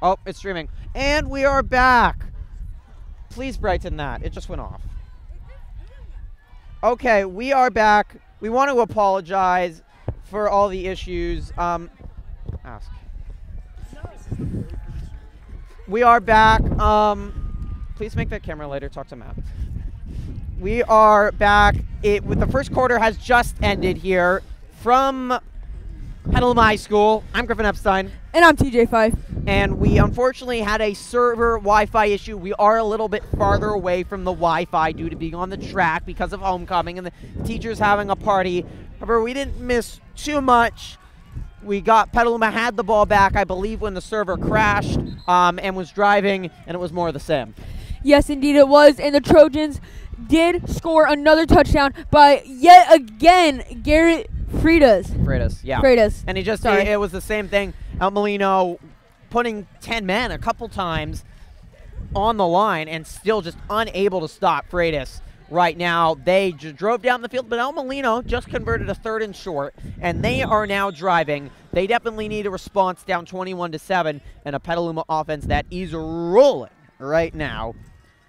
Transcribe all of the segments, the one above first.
Oh, it's streaming. And we are back. Please brighten that. It just went off. Okay, we are back. We want to apologize for all the issues. Ask. We are back. Please make that camera lighter. Talk to Matt. We are back. The first quarter has just ended here from Petaluma High School. I'm Griffin Epstein. And I'm TJ5. And we unfortunately had a server Wi-Fi issue. We are a little bit farther away from the Wi-Fi due to being on the track because of homecoming and the teachers having a party. However, we didn't miss too much. Petaluma had the ball back, I believe, when the server crashed and was driving, and it was more of the same. Yes, indeed it was. And the Trojans did score another touchdown by, yet again, Garrett Freitas, yeah. Freitas. And it was the same thing. Molino putting 10 men a couple times on the line and still just unable to stop Freitas. Right now, they just drove down the field, but Molino just converted a 3rd and short, and they are now driving. They definitely need a response down 21-7, and a Petaluma offense that is rolling right now.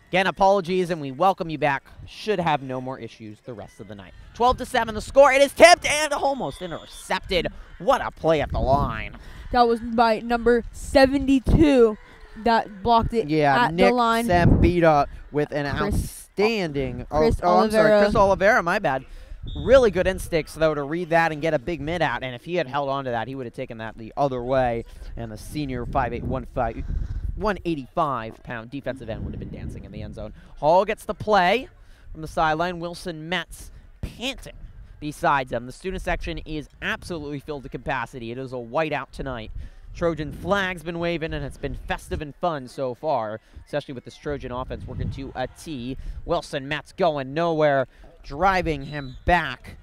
Again, apologies, and we welcome you back. Should have no more issues the rest of the night. 12-7 the score. It is tipped and almost intercepted. What a play at the line. That was by number 72 that blocked it at the line. Yeah, Nick Sambita with an outstanding. Chris Oliveira, my bad. Really good instincts, though, to read that and get a big mid out. And if he had held on to that, he would have taken that the other way. And the senior 5'8", 185-pound defensive end would have been dancing in the end zone. Hall gets the play from the sideline. Wilson Metz panting besides him. The student section is absolutely filled to capacity. It is a whiteout tonight. Trojan flag's been waving, and it's been festive and fun so far, especially with this Trojan offense working to a T. Wilson Metz going nowhere. Driving him back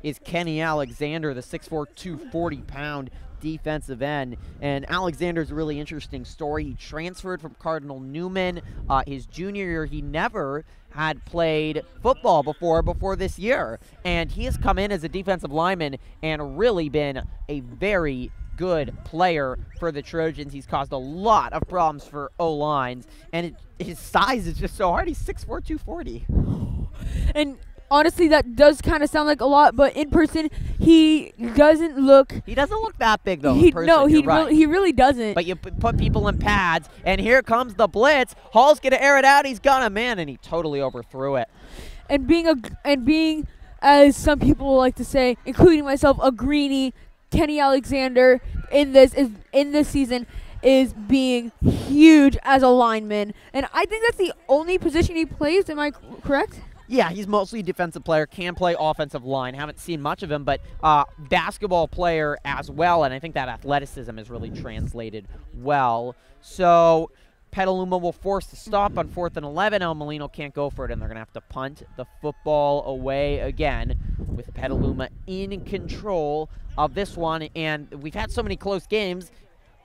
is Kenny Alexander, the 6'4", 240-pound defensive end. And Alexander's a really interesting story. He transferred from Cardinal Newman. His junior year, he never had played football before this year. And he has come in as a defensive lineman and really been a very good player for the Trojans. He's caused a lot of problems for O-lines. And his size is just so hard. He's 6'4", 240. And honestly, that does kind of sound like a lot, but in person, he doesn't look... He doesn't look that big, though, in person. No, he really doesn't. But you put people in pads, and here comes the blitz. Hall's going to air it out. He's got a man, and he totally overthrew it. And being, as some people like to say, including myself, a greenie, Kenny Alexander in this season is being huge as a lineman. And I think that's the only position he plays. Am I correct? Yeah, he's mostly a defensive player, can play offensive line. Haven't seen much of him, but basketball player as well, and I think that athleticism is really translated well. So Petaluma will force the stop on 4th and 11. Molino can't go for it, and they're going to have to punt the football away again with Petaluma in control of this one. And we've had so many close games.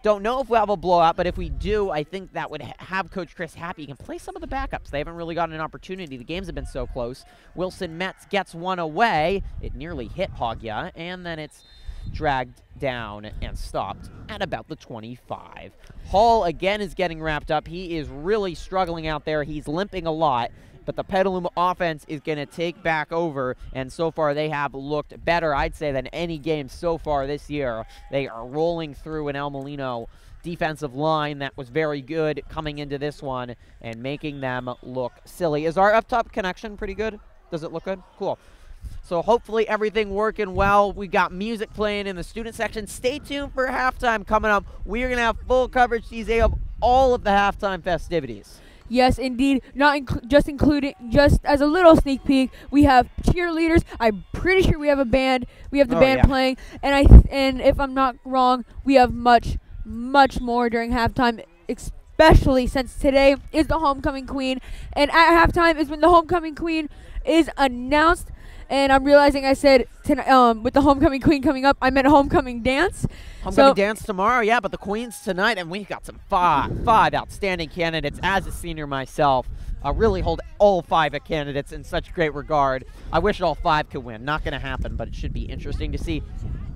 Don't know if we'll have a blowout, but if we do, I think that would have Coach Chris happy. He can play some of the backups. They haven't really gotten an opportunity. The games have been so close. Wilson Metz gets one away. It nearly hit Hogya, and then it's dragged down and stopped at about the 25. Hall, again, is getting wrapped up. He is really struggling out there. He's limping a lot. But the Petaluma offense is going to take back over, and so far they have looked better, I'd say, than any game so far this year. They are rolling through an Molino defensive line that was very good coming into this one and making them look silly. Is our up-top connection pretty good? Does it look good? Cool. So hopefully everything working well. We got music playing in the student section. Stay tuned for halftime coming up. We are going to have full coverage, TJ, of all of the halftime festivities. Yes, indeed. Just as a little sneak peek, we have cheerleaders. I'm pretty sure we have a band. We have the band playing, and if I'm not wrong, we have much more during halftime, especially since today is the homecoming queen, and at halftime is when the homecoming queen is announced. And I'm realizing I said with the homecoming queen coming up, I meant homecoming dance. Homecoming dance tomorrow, yeah, but the queen's tonight, and we've got some five outstanding candidates. As a senior myself, I really hold all 5 candidates in such great regard. I wish all 5 could win. Not going to happen, but it should be interesting to see.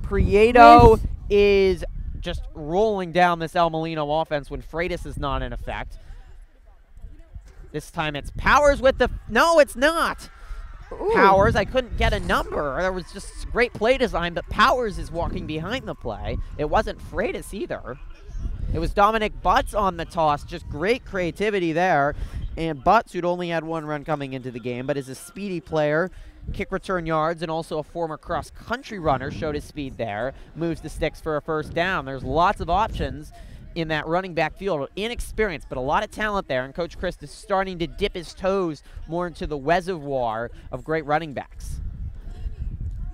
Prieto is just rolling down this El Molino offense when Freitas is not in effect. This time it's Powers with the, no, it's not. Ooh. Powers, I couldn't get a number. There was just great play design, but Powers is walking behind the play. It wasn't Freitas either. It was Dominic Butts on the toss. Just great creativity there. And Butts, who'd only had 1 run coming into the game, but is a speedy player, kick return yards, and also a former cross-country runner, showed his speed there. Moves the sticks for a first down. There's lots of options in that running back field. Inexperienced, but a lot of talent there, and Coach Christ is starting to dip his toes more into the reservoir of great running backs.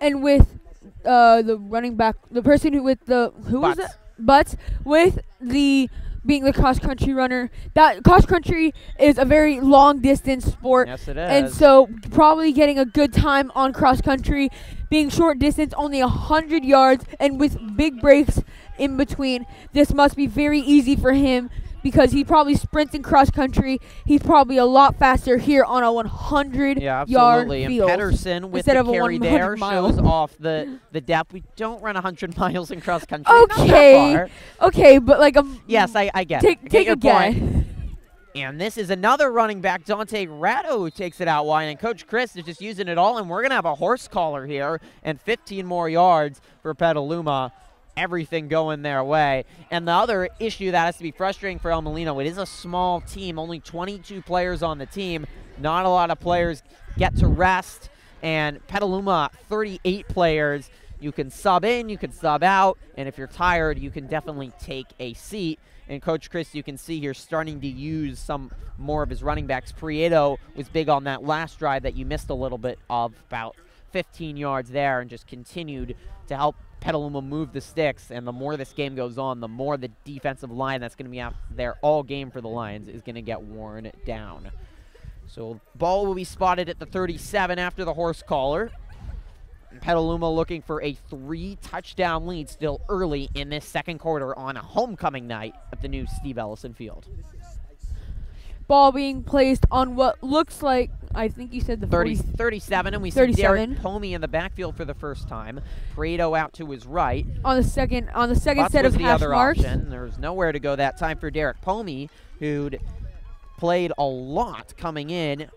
And with the running back, the person who with the, who was it? Butts, with the being the cross-country runner, that cross-country is a very long-distance sport. Yes, it is. And so probably getting a good time on cross-country, being short distance, only 100 yards, and with big breaks in between, this must be very easy for him because he probably sprints in cross-country. He's probably a lot faster here on a 100-yard field. And Pedersen with the carry there shows off the depth. We don't run 100 miles in cross-country. Okay, okay, but like a... Yes, I get it. Take a guess. And this is another running back, Dante Ratto, who takes it out wide. And Coach Chris is just using it all, and we're going to have a horse collar here and 15 more yards for Petaluma. Everything going their way. And the other issue that has to be frustrating for El Molino, it is a small team, only 22 players on the team. Not a lot of players get to rest. And Petaluma, 38 players. You can sub in, you can sub out, and if you're tired, you can definitely take a seat. And Coach Chris, you can see here, starting to use some more of his running backs. Prieto was big on that last drive that you missed a little bit of, about 15 yards there, and just continued to help Petaluma move the sticks. And the more this game goes on, the more the defensive line that's going to be out there all game for the Lions is going to get worn down. So ball will be spotted at the 37 after the horse collar. Petaluma looking for a 3-touchdown lead still early in this second quarter on a homecoming night at the new Steve Ellison field. Ball being placed on what looks like, I think you said the 37, and we see Derek Pomey in the backfield for the first time. Prieto out to his right. On the second Butts set of was the hash other marks. option. There was nowhere to go that time for Derek Pomey, who'd played a lot coming in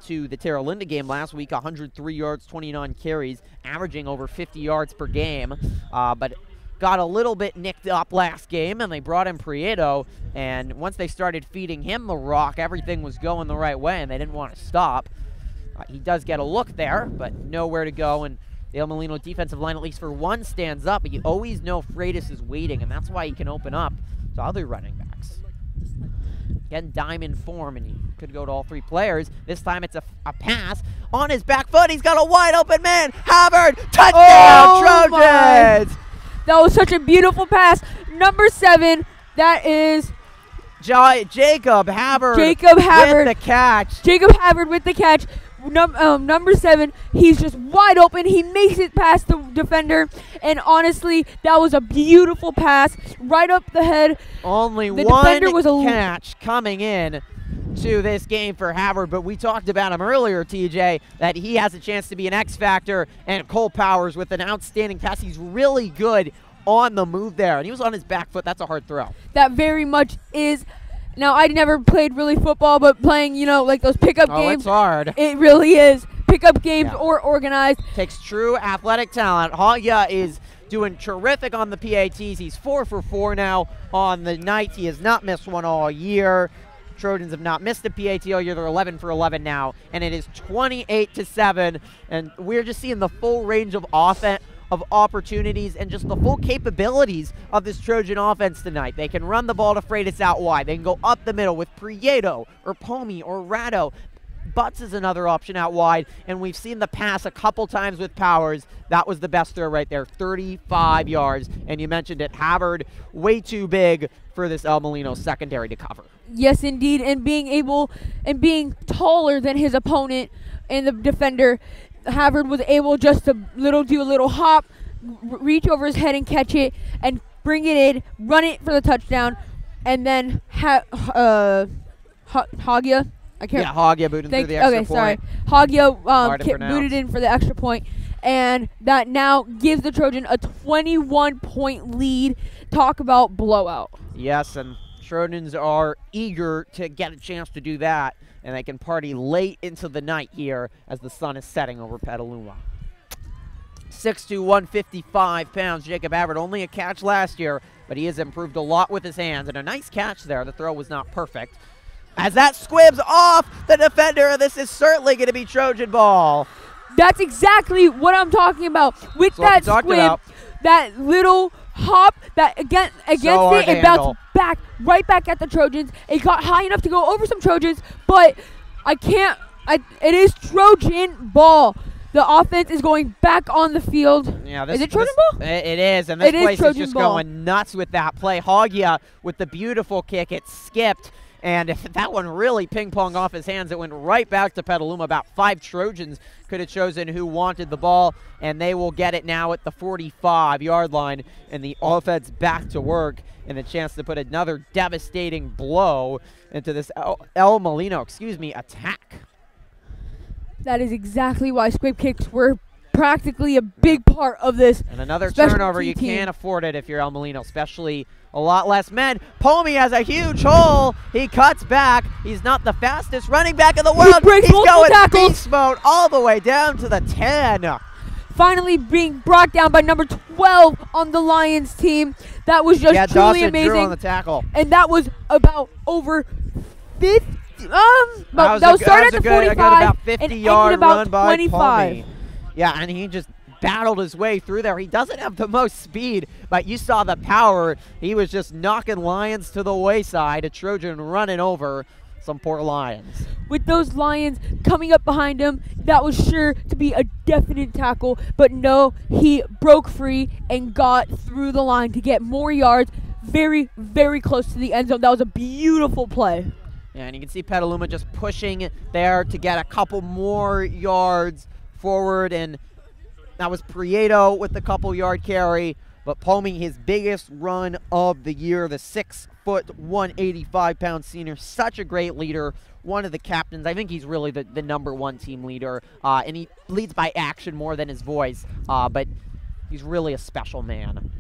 to the Terra Linda game last week. 103 yards, 29 carries, averaging over 50 yards per game, but got a little bit nicked up last game, and they brought in Prieto, and once they started feeding him the rock, everything was going the right way, and they didn't want to stop. He does get a look there, but nowhere to go, and the El Molino defensive line, at least for one, stands up, but you always know Freitas is waiting, and that's why he can open up to other running backs. Again, diamond form, and he could go to all 3 players. This time it's a pass on his back foot. He's got a wide open man. Havard, touchdown, Trojans! That was such a beautiful pass. Number 7, that is Jacob Havard with the catch. Jacob Havard with the catch. Number 7, he's just wide open. He makes it past the defender, and honestly, that was a beautiful pass right up the head. Only one catch coming in to this game for Havard, but we talked about him earlier, TJ, that he has a chance to be an X factor, and Cole Powers with an outstanding pass. He's really good on the move there, and he was on his back foot. That's a hard throw. That very much is. Now, I never played really football, but playing, you know, like those pickup games. Oh, it's hard. It really is. Pickup games or organized. Takes true athletic talent. Hagya is doing terrific on the PATs. He's 4 for 4 now on the night. He has not missed one all year. Trojans have not missed a PAT all year. They're 11 for 11 now, and it is 28-7. And we're just seeing the full range of offense, of opportunities, and just the full capabilities of this Trojan offense tonight. They can run the ball to Freitas out wide. They can go up the middle with Prieto or Pomey or Ratto. Butts is another option out wide, and we've seen the pass a couple times with Powers. That was the best throw right there, 35 yards. And you mentioned it, Havard, way too big for this El Molino secondary to cover. Yes, indeed, and being taller than his opponent and the defender, Havard was able just to do a little hop, reach over his head and catch it, and bring it in, run it for the touchdown, and then Hagya. Hagya booted through the extra point. Hagya booted in for the extra point, and that now gives the Trojan a 21-point lead. Talk about blowout. Yes, and Trojans are eager to get a chance to do that, and they can party late into the night here as the sun is setting over Petaluma. 6'2", 155 pounds, Jacob Averett, only a catch last year, but he has improved a lot with his hands, and a nice catch there. The throw was not perfect. As that squibs off the defender, this is certainly going to be Trojan ball. That's exactly what I'm talking about. With that squib, that little hop, that against it bounced back, right back at the Trojans. It got high enough to go over some Trojans, but it is Trojan ball. The offense is going back on the field. Yeah, is it Trojan ball? It is, and this place is just going nuts with that play. Hagia with the beautiful kick. It skipped, and if that one really ping-ponged off his hands, it went right back to Petaluma. About 5 Trojans could have chosen who wanted the ball, and they will get it now at the 45-yard line, and the offense back to work, and the chance to put another devastating blow into this El Molino, attack. That is exactly why squib kicks were practically a big part of this. And another turnover, you can't afford it if you're El Molino, especially a lot less men. Pomey has a huge hole. He cuts back. He's not the fastest running back in the world. He's going beast mode all the way down to the 10. Finally being brought down by number 12 on the Lions team. That was just truly amazing. Drew on the tackle. And that was about over 50. That was started at the 45 about 50-yard about run 25. By Pomey. Yeah, and he just battled his way through there. He doesn't have the most speed, but you saw the power. He was just knocking Lions to the wayside. A Trojan running over some poor Lions. With those Lions coming up behind him, that was sure to be a definite tackle, but no, he broke free and got through the line to get more yards, very, very close to the end zone. That was a beautiful play. Yeah, and you can see Petaluma just pushing there to get a couple more yards forward, and that was Prieto with the couple-yard carry, but Pomey, his biggest run of the year, the 6', 185-pound senior, such a great leader, one of the captains. I think he's really the #1 team leader, and he leads by action more than his voice, but he's really a special man.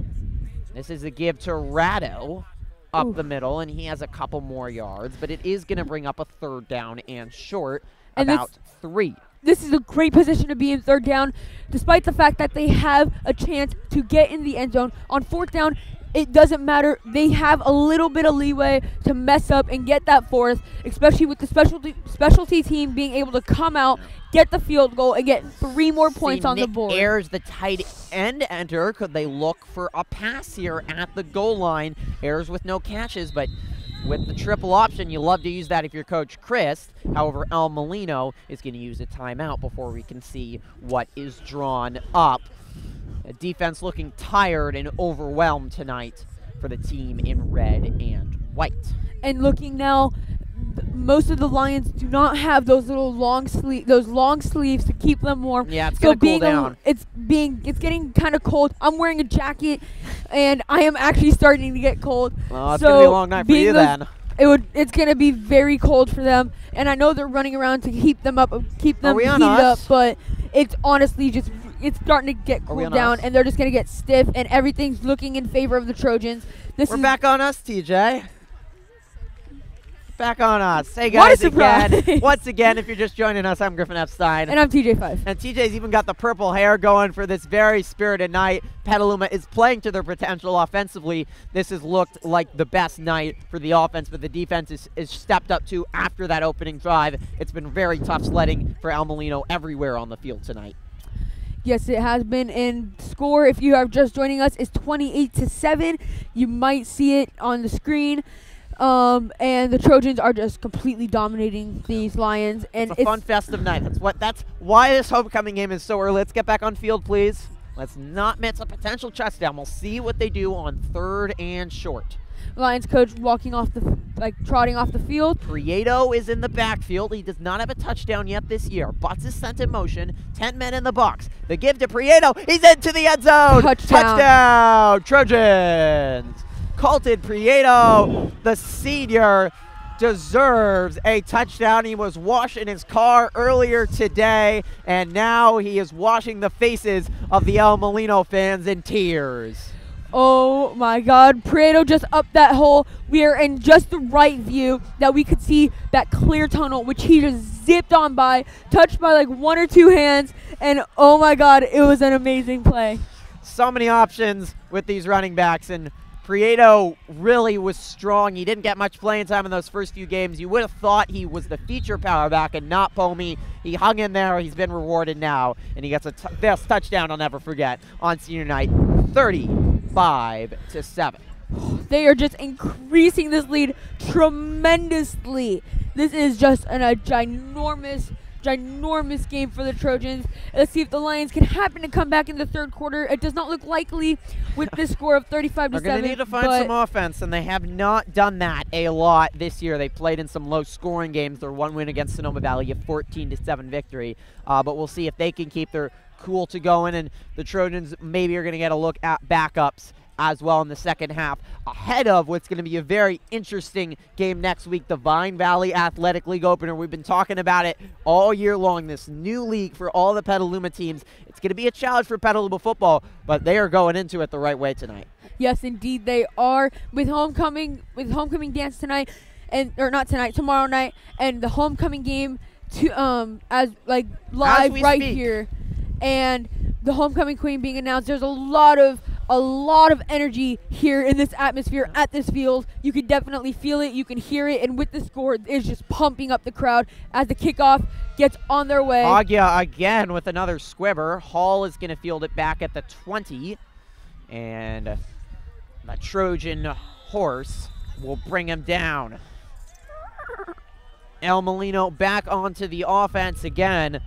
This is a give to Ratto up the middle, and he has a couple more yards, but it is going to bring up a 3rd down and short, and about 3. This is a great position to be in 3rd down, despite the fact that they have a chance to get in the end zone. On 4th down, it doesn't matter. They have a little bit of leeway to mess up and get that 4th, especially with the specialty team being able to come out, get the field goal, and get 3 more points on the board. Ayers, the tight end, enter. Could they look for a pass here at the goal line? Ayers with no catches, but with the triple option, you love to use that if you're Coach Chris. However, El Molino is going to use a timeout before we can see what is drawn up. A defense looking tired and overwhelmed tonight for the team in red and white. And looking now, most of the Lions do not have those little long sleeves to keep them warm. Yeah, it's gonna cool down. It's getting kind of cold. I'm wearing a jacket, and I am actually starting to get cold. Well, it's gonna be a long night for you then. It's gonna be very cold for them, and I know they're running around to keep them heated up, but it's honestly just. It's starting to get cooled down, and they're just going to get stiff, and everything's looking in favor of the Trojans. We're back on us, TJ. Back on us. Hey, guys, again. Once again, if you're just joining us, I'm Griffin Epstein. And I'm TJ5. And TJ's even got the purple hair going for this very spirited night. Petaluma is playing to their potential offensively. This has looked like the best night for the offense, but the defense is stepped up too after that opening drive. It's been very tough sledding for El Molino everywhere on the field tonight. Yes, it has been. And score, if you are just joining us, is 28-7. You might see it on the screen. And the Trojans are just completely dominating these Lions. And it's a fun, festive night. That's why this homecoming game is so early. Let's get back on field, please. Let's not miss a potential touchdown. We'll see what they do on 3rd and short. Lions coach trotting off the field. Prieto is in the backfield. He does not have a touchdown yet this year. Butts is sent in motion. 10 men in the box. The give to Prieto. He's into the end zone. Touchdown, Trojans. Colton Prieto, the senior, deserves a touchdown. He was washing his car earlier today, and now he is washing the faces of the El Molino fans in tears. Oh my God, Prieto just upped that hole. We are in just the right view that we could see that clear tunnel, which he just zipped on by, touched by like one or two hands, and oh my God, it was an amazing play. So many options with these running backs, and Prieto really was strong. He didn't get much playing time in those first few games. You would have thought he was the feature power back and not Pomey. He hung in there. He's been rewarded now, and he gets a best touchdown I'll never forget on senior night, 35-7. They are just increasing this lead tremendously. This is just a ginormous game for the Trojans. Let's see if the Lions can happen to come back in the third quarter. It does not look likely with this score of 35-7. They're going to need to find some offense, and they have not done that a lot this year. They played in some low-scoring games. Their one win against Sonoma Valley, a 14-7 victory. But we'll see if they can keep their cool to going, and the Trojans maybe are going to get a look at backups as well in the second half, ahead of what's going to be a very interesting game next week, the Vine Valley Athletic League opener. We've been talking about it all year long, this new league for all the Petaluma teams. It's going to be a challenge for Petaluma football, but they are going into it the right way tonight. Yes, indeed they are. With homecoming dance tonight, tomorrow night, and the homecoming game as live right here, and the homecoming queen being announced. There's a lot of energy here in this atmosphere at this field. You can definitely feel it. You can hear it. And with the score, it's just pumping up the crowd as the kickoff gets on their way. Aggia again with another squibber. Hall is going to field it back at the 20. And the Trojan horse will bring him down. El Molino back onto the offense again.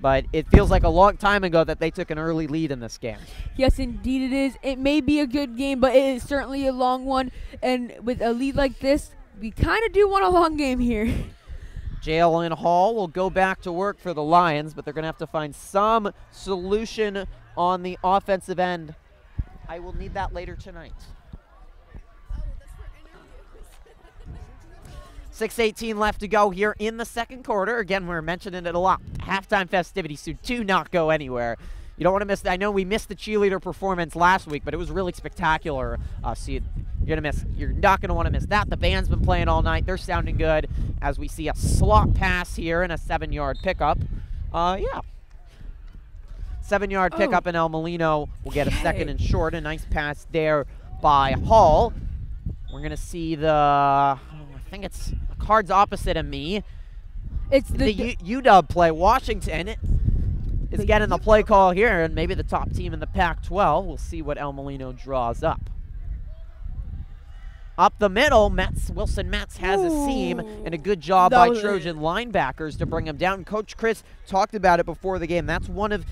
But it feels like a long time ago that they took an early lead in this game. Yes, indeed it is. It may be a good game, but it is certainly a long one. And with a lead like this, we kind of do want a long game here. Jalen Hall will go back to work for the Lions, but they're going to have to find some solution on the offensive end. I will need that later tonight. 6:18 left to go here in the second quarter. Again, we're mentioning it a lot. Halftime festivities, so do not go anywhere. You don't want to miss. I know we missed the cheerleader performance last week, but it was really spectacular. So you're not going to want to miss that. The band's been playing all night. They're sounding good as we see a slot pass here and a 7-yard pickup. 7-yard pickup, and El Molino will get a second and short. A nice pass there by Hall. We're going to see I think it's cards opposite of me. It's the UW play. Washington is getting the play call here, and maybe the top team in the Pac-12. We'll see what El Molino draws up. Up the middle, Wilson Metz has a seam, and a good job by Trojan linebackers to bring him down. Coach Chris talked about it before the game. That's one of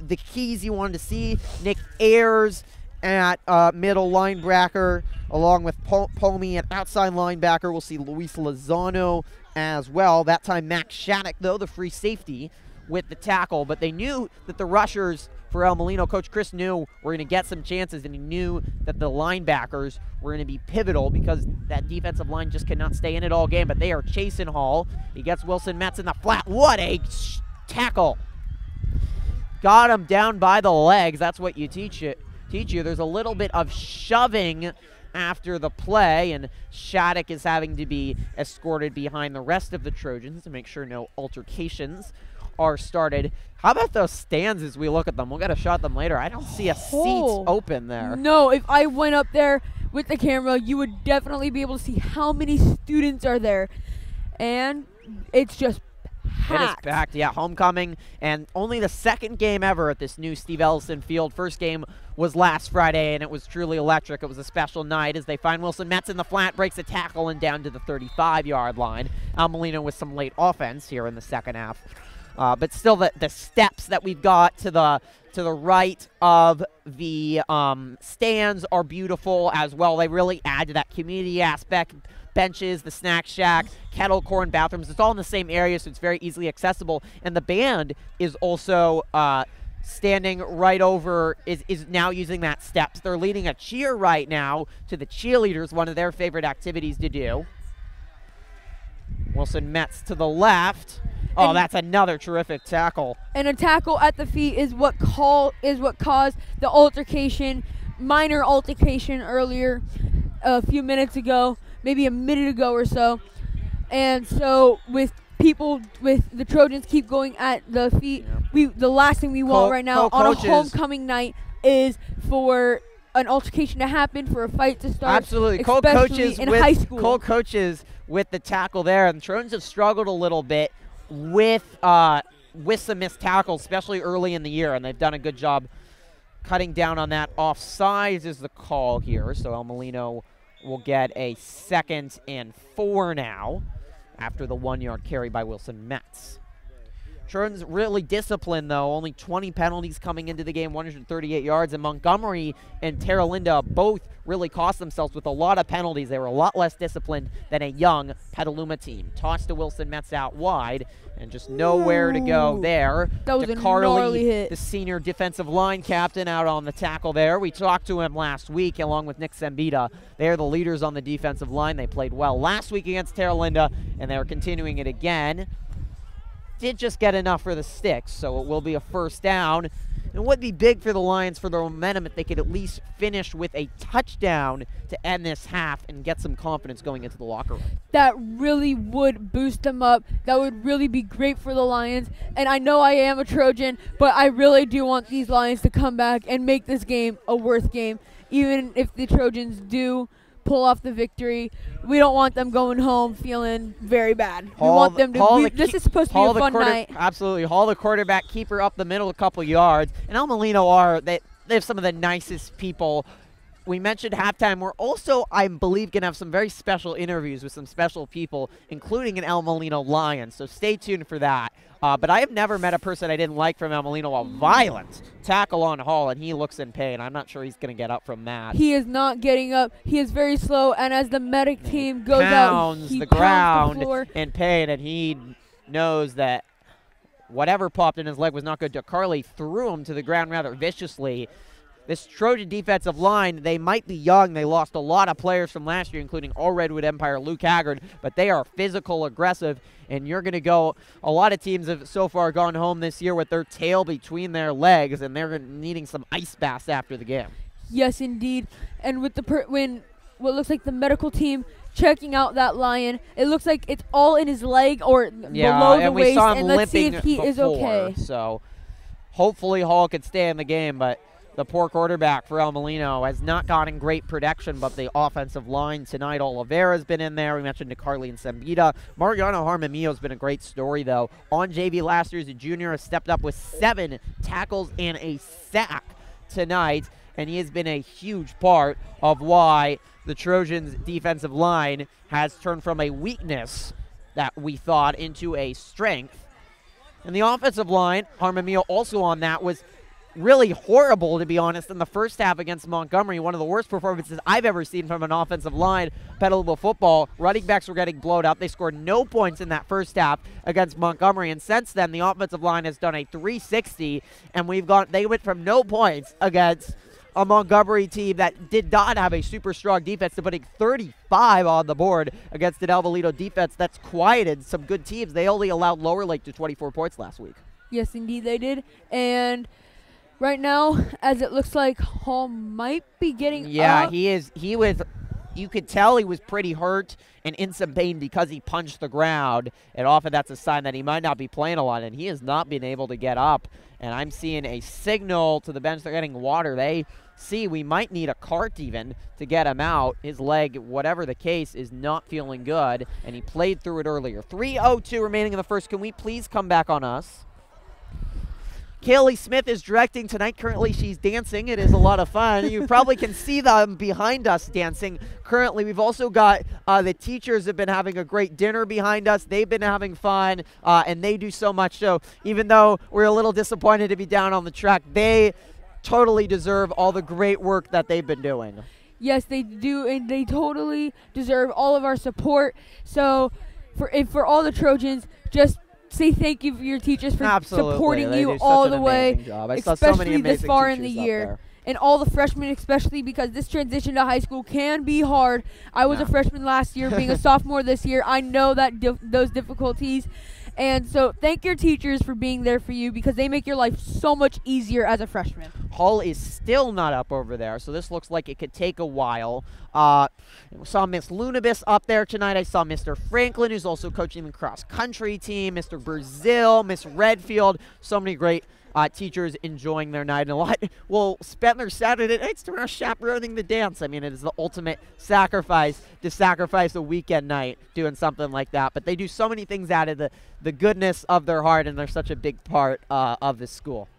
the keys you wanted to see. Nick Ayers at middle linebacker, along with Pomey at outside linebacker. We'll see Luis Lozano as well. That time Max Shattuck, though, the free safety with the tackle. But they knew that the rushers for El Molino, Coach Chris knew were going to get some chances, and he knew that the linebackers were going to be pivotal because that defensive line just cannot stay in it all game. But they are chasing Hall. He gets Wilson Metz in the flat. What a tackle. Got him down by the legs. That's what you teach you. There's a little bit of shoving after the play, and Shattuck is having to be escorted behind the rest of the Trojans to make sure no altercations are started. How about those stands as we look at them? We'll get a shot at them later. I don't see a seat open there. No, if I went up there with the camera, you would definitely be able to see how many students are there. And it's just packed. It is packed, yeah. Homecoming, and only the second game ever at this new Steve Ellison field. First game was last Friday, and it was truly electric. It was a special night as they find Wilson Metz in the flat, breaks a tackle, and down to the 35-yard line. El Molino with some late offense here in the second half. But still, the steps that we've got to the right of the stands are beautiful as well. They really add to that community aspect. Benches, the snack shack, kettle corn, bathrooms. It's all in the same area, so it's very easily accessible. And the band is also standing right over, is now using that steps. They're leading a cheer right now to the cheerleaders, one of their favorite activities to do. Wilson Metz to the left. Oh, that's another terrific tackle. And a tackle at the feet is what caused the altercation, minor altercation earlier, a few minutes ago, maybe a minute ago or so. And so with the Trojans keep going at the feet, the last thing we want right now on a homecoming night is for an altercation to happen, for a fight to start. Absolutely. Especially in high school. Co-coaches with the tackle there, and the Trojans have struggled a little bit with some missed tackles, especially early in the year, and they've done a good job cutting down on that. Offsides is the call here, so El Molino will get a 2nd and 4 now after the 1-yard carry by Wilson Metz. Trojans really disciplined, though. Only 20 penalties coming into the game, 138 yards. And Montgomery and Terra Linda both really cost themselves with a lot of penalties. They were a lot less disciplined than a young Petaluma team. Toss to Wilson Metz out wide, and just nowhere to go there. That was a gnarly hit. The senior defensive line captain, out on the tackle there. We talked to him last week along with Nick Sembita. They are the leaders on the defensive line. They played well last week against Terra Linda, and they're continuing it again. Did just get enough for the sticks, so it will be a 1st down. It would be big for the Lions for their momentum if they could at least finish with a touchdown to end this half and get some confidence going into the locker room. That really would boost them up. That would really be great for the Lions. And I know I am a Trojan, but I really do want these Lions to come back and make this game a worth game. Even if the Trojans do pull off the victory, we don't want them going home feeling very bad. We want them to. This is supposed to be a fun night. Absolutely. Haul the quarterback, keeper up the middle a couple yards. And El Molino they have some of the nicest people. We mentioned halftime. We're also, I believe, going to have some very special interviews with some special people, including an El Molino Lions. So stay tuned for that. But I have never met a person I didn't like from El Molino. A violent tackle on Hall, and he looks in pain. I'm not sure he's going to get up from that. He is not getting up. He is very slow, and as the medic team goes out, he the ground the floor in pain, and he knows that whatever popped in his leg was not good. DeCarly threw him to the ground rather viciously. This Trojan defensive line, they might be young. They lost a lot of players from last year, including all Redwood Empire, Luke Haggard, but they are physical, aggressive, and you're going to go – a lot of teams have so far gone home this year with their tail between their legs, and they're needing some ice baths after the game. Yes, indeed. And with what looks like the medical team checking out that Lion, it looks like it's all in his leg or below the waist, and let's see if he is okay. So hopefully Hall could stay in the game, but the poor quarterback for El Molino has not gotten great production, but the offensive line tonight, Oliveira's been in there. We mentioned DeCarly and Sembita. Mariano Harmamillo's been a great story, though. On JV last year as a junior, has stepped up with 7 tackles and a sack tonight, and he has been a huge part of why the Trojans' defensive line has turned from a weakness that we thought into a strength. And the offensive line, Harmamillo also on that, was really horrible, to be honest, in the first half against Montgomery. One of the worst performances I've ever seen from an offensive line, Petaluma football. Running backs were getting blown up. They scored no points in that first half against Montgomery, and since then the offensive line has done a 360, and they went from no points against a Montgomery team that did not have a super strong defense to putting 35 on the board against an El Molino defense that's quieted some good teams. They only allowed Lower Lake to 24 points last week. Yes, indeed they did. And right now, as it looks like Hall might be getting up. He is. You could tell he was pretty hurt and in some pain because he punched the ground, and often that's a sign that he might not be playing a lot, and he has not been able to get up. And I'm seeing a signal to the bench. They're getting water. They see we might need a cart even to get him out. His leg, whatever the case, is not feeling good, and he played through it earlier. 3:02 remaining in the first. Can we please come back on us? Kaylee Smith is directing tonight. Currently, she's dancing. It is a lot of fun. You probably can see them behind us dancing. Currently, we've also got the teachers have been having a great dinner behind us. They've been having fun, and they do so much. So even though we're a little disappointed to be down on the track, they totally deserve all the great work that they've been doing. Yes, they do, and they totally deserve all of our support. So for all the Trojans, just say thank you for your teachers for supporting you all the way, especially this far in the year. and all the freshmen especially, because this transition to high school can be hard. I was a freshman last year, being a sophomore this year. I know that those difficulties. And so thank your teachers for being there for you, because they make your life so much easier as a freshman. Hull is still not up over there, so this looks like it could take a while. Saw Miss Lunabis up there tonight. I saw Mr. Franklin, who's also coaching the cross-country team, Mr. Brazil, Miss Redfield. So many great teachers enjoying their night, and a lot will spend their Saturday nights tomorrow chaperoning the dance. I mean, it is the ultimate sacrifice to sacrifice a weekend night doing something like that. But they do so many things out of the goodness of their heart, and they're such a big part of this school.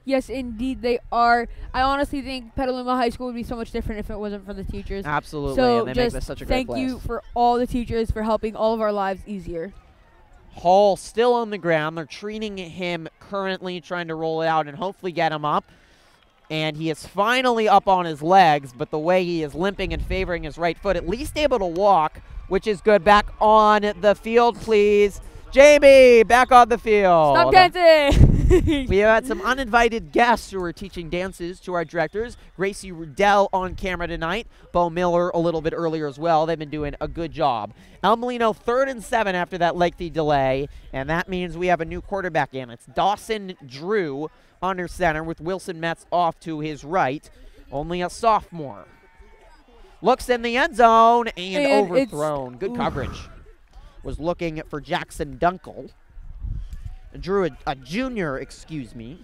Yes, indeed they are. I honestly think Petaluma High School would be so much different if it wasn't for the teachers. Absolutely, so and they make this such a great place. Thank you for all the teachers for helping all of our lives easier. Hall still on the ground. They're treating him currently, trying to roll it out and hopefully get him up. And he is finally up on his legs, but the way he is limping and favoring his right foot, at least able to walk, which is good. Back on the field, please. Jamie, back on the field. Stop dancing. We had some uninvited guests who were teaching dances to our directors. Gracie Rudell on camera tonight. Bo Miller a little bit earlier as well. They've been doing a good job. El Molino 3rd and 7 after that lengthy delay, and that means we have a new quarterback in. It's Dawson Drew under center with Wilson Metz off to his right. Only a sophomore. Looks in the end zone and overthrown. Good coverage. Was looking for Jackson Dunkel. Drew, a junior, excuse me.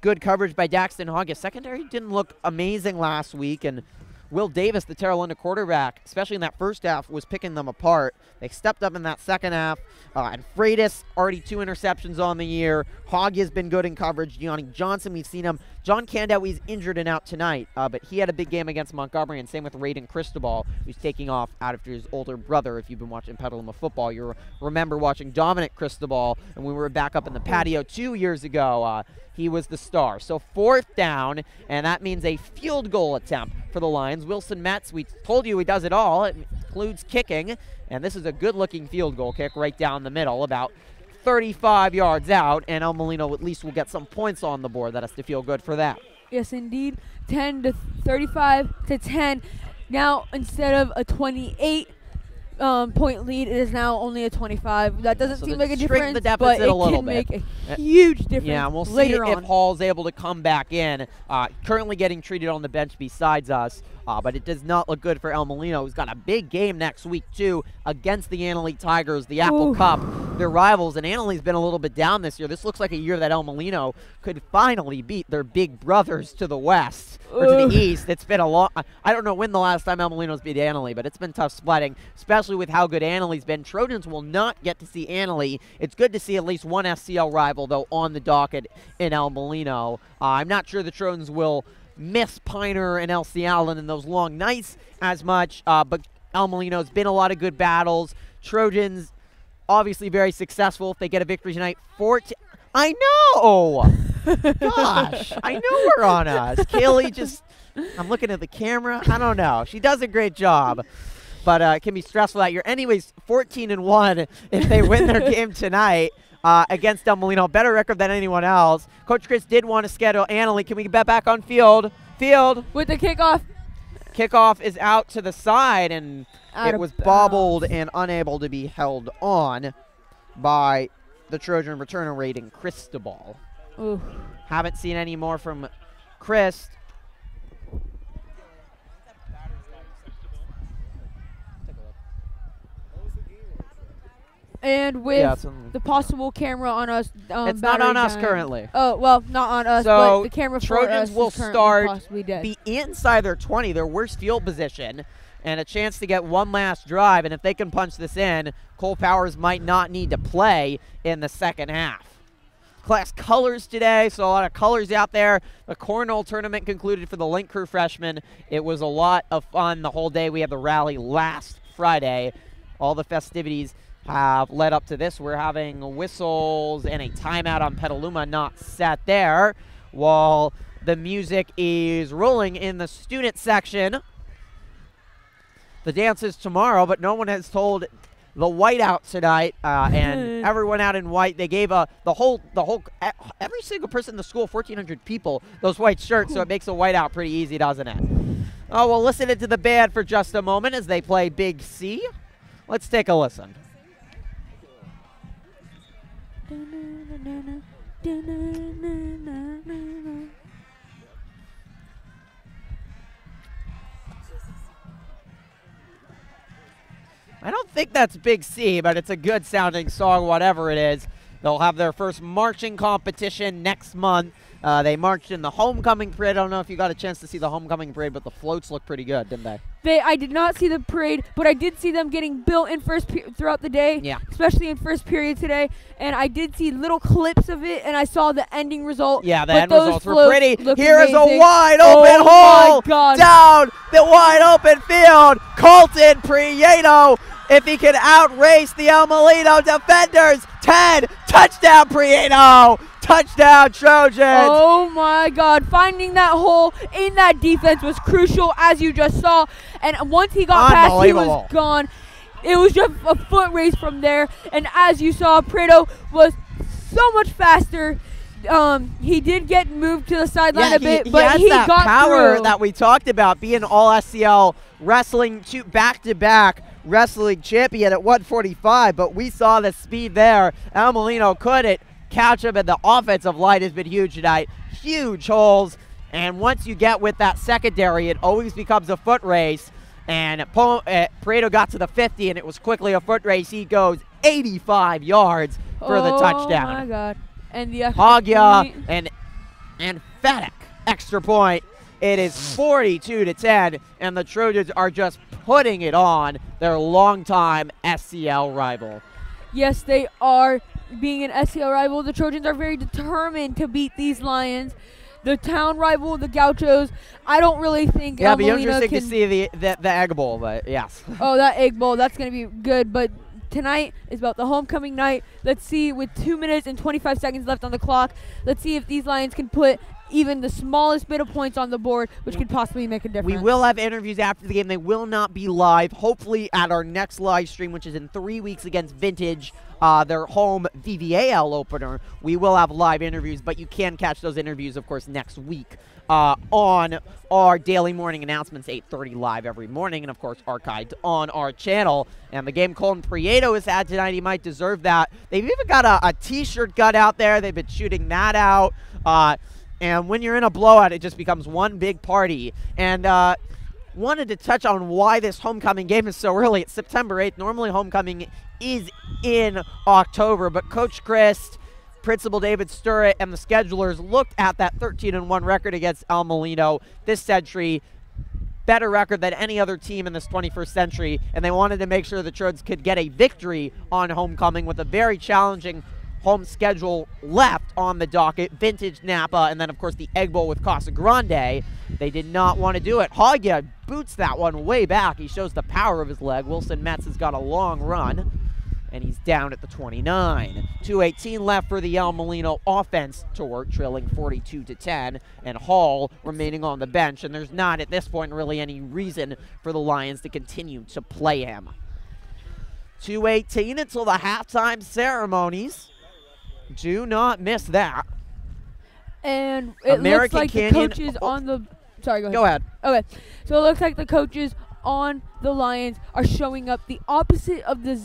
Good coverage by Daxton Hogg. His secondary didn't look amazing last week, and Will Davis, the Terralunda quarterback, especially in that first half, was picking them apart. They stepped up in that second half. And Freitas, already 2 interceptions on the year. Hogg has been good in coverage. Deani Johnson, we've seen him. John Candow, he's injured and out tonight, but he had a big game against Montgomery, and same with Raiden Cristobal, who's taking off after his older brother. If you've been watching Petaluma football, you remember watching Dominic Cristobal, and we were back up in the patio 2 years ago. He was the star. So 4th down, and that means a field goal attempt for the Lions. Wilson Metz, we told you he does it all. It includes kicking, and this is a good-looking field goal kick right down the middle, about 35 yards out, and El Molino at least will get some points on the board. That has to feel good for that. Yes, indeed. 10 to 35 to 10. Now, instead of a 28 point lead, it is now only a 25. That doesn't seem like a difference, but it can make a huge difference. Yeah, and we'll see later if on. Hall's able to come back in. Currently getting treated on the bench besides us, but it does not look good for El Molino, who's got a big game next week, too, against the Annalee Tigers, the Apple Cup, their rivals. And Annalee's been a little bit down this year. This looks like a year that El Molino could finally beat their big brothers to the west, or to the east. It's been a long, I don't know when the last time El Molino's beat Annalee, but it's been tough sledding, especially with how good Annalee's been. Trojans will not get to see Annalee. It's good to see at least one SCL rival, though, on the docket in El Molino. I'm not sure the Trojans will miss Piner and LC Allen in those long nights as much, but El Molino's been a lot of good battles. Trojans obviously very successful if they get a victory tonight. I know! Gosh, I know we're on us. Kaylee just, I'm looking at the camera. I don't know. She does a great job, but it can be stressful that year. Anyways, 14-1 if they win their game tonight. Against El Molino, better record than anyone else. Coach Chris did want to schedule Annalee. Can we get back on field? With the kickoff. Kickoff is out to the side, and it was bobbled and unable to be held on by the Trojan returner Raiden Cristobal. Ooh. Haven't seen any more from Chris. And with the possible camera on us, it's not on us currently. Oh, well, not on us, so but the camera for Trojans us will is start possibly dead. Be inside their 20, their worst field position, and a chance to get one last drive. And if they can punch this in, Cole Powers might not need to play in the second half. Class colors today, so a lot of colors out there. The Cornhole tournament concluded for the Link Crew freshmen. It was a lot of fun the whole day. We had the rally last Friday. All the festivities have led up to this. We're having whistles and a timeout on Petaluma not set there, while the music is rolling in the student section. The dance is tomorrow, but no one has told the whiteout tonight, and everyone out in white. They gave every single person in the school, 1,400 people, those white shirts, so it makes a whiteout pretty easy, doesn't it? Oh, we'll listen to the band for just a moment as they play Big C. Let's take a listen. I don't think that's Big C, but it's a good sounding song, whatever it is. They'll have their first marching competition next month. They marched in the homecoming parade. I don't know if you got a chance to see the homecoming parade, but the floats look pretty good, didn't they? I did not see the parade, but I did see them getting built in throughout the day, especially in first period today. And I did see little clips of it, and I saw the ending result. Yeah, the end results were pretty. Here is a wide open hole down the wide open field. Colton Prieto, if he can outrace the El Molino defenders. 10, touchdown Prieto. Touchdown, Trojans! Oh, my God. Finding that hole in that defense was crucial, as you just saw. And once he got past, he was gone. It was just a foot race from there. And as you saw, Prieto was so much faster. He did get moved to the sideline a bit, but he got power through. That we talked about, being all SCL wrestling back-to-back wrestling champion at 145. But we saw the speed there. El Molino couldn't catch him, and the offensive line has been huge tonight. Huge holes, and once you get with that secondary, it always becomes a foot race. And Prieto got to the 50, and it was quickly a foot race. He goes 85 yards for the touchdown. Oh my God! And the Hogya and Fedek extra point. It is 42-10, and the Trojans are just putting it on their longtime SCL rival. Yes, they are. Being an SCL rival, the Trojans are very determined to beat these Lions. The town rival, the Gauchos, I don't really think it'll be interesting to see the Egg Bowl, but yes. Oh, that Egg Bowl, that's going to be good. But tonight is about the homecoming night. Let's see, with 2 minutes and 25 seconds left on the clock, let's see if these Lions can put even the smallest bit of points on the board, which could possibly make a difference. We will have interviews after the game. They will not be live. Hopefully at our next live stream, which is in 3 weeks against Vintage, their home VVAL opener, we will have live interviews, but you can catch those interviews, of course, next week on our daily morning announcements, 8:30 live every morning, and, of course, archived on our channel. And the game Colton Prieto has had tonight, he might deserve that. They've even got a T-shirt gun out there. They've been shooting that out. And when you're in a blowout, it just becomes one big party. And wanted to touch on why this homecoming game is so early. It's September 8th. Normally homecoming is in October, but Coach Christ, Principal David Sturrett, and the schedulers looked at that 13-1 record against El Molino this century, better record than any other team in this 21st century, and they wanted to make sure the Trojans could get a victory on homecoming with a very challenging home schedule left on the docket. Vintage, Napa, and then, of course, the Egg Bowl with Casa Grande. They did not want to do it. Hogya boots that one way back. He shows the power of his leg. Wilson Metz has got a long run, and he's down at the 29. 2:18 left for the El Molino offense tour, trailing 42-10, and Hall remaining on the bench, and there's not, at this point, really any reason for the Lions to continue to play him. 2:18 until the halftime ceremonies. Do not miss that. And it looks like the coaches on the... Sorry, go ahead. Okay. So it looks like the coaches on the Lions are showing up the opposite of the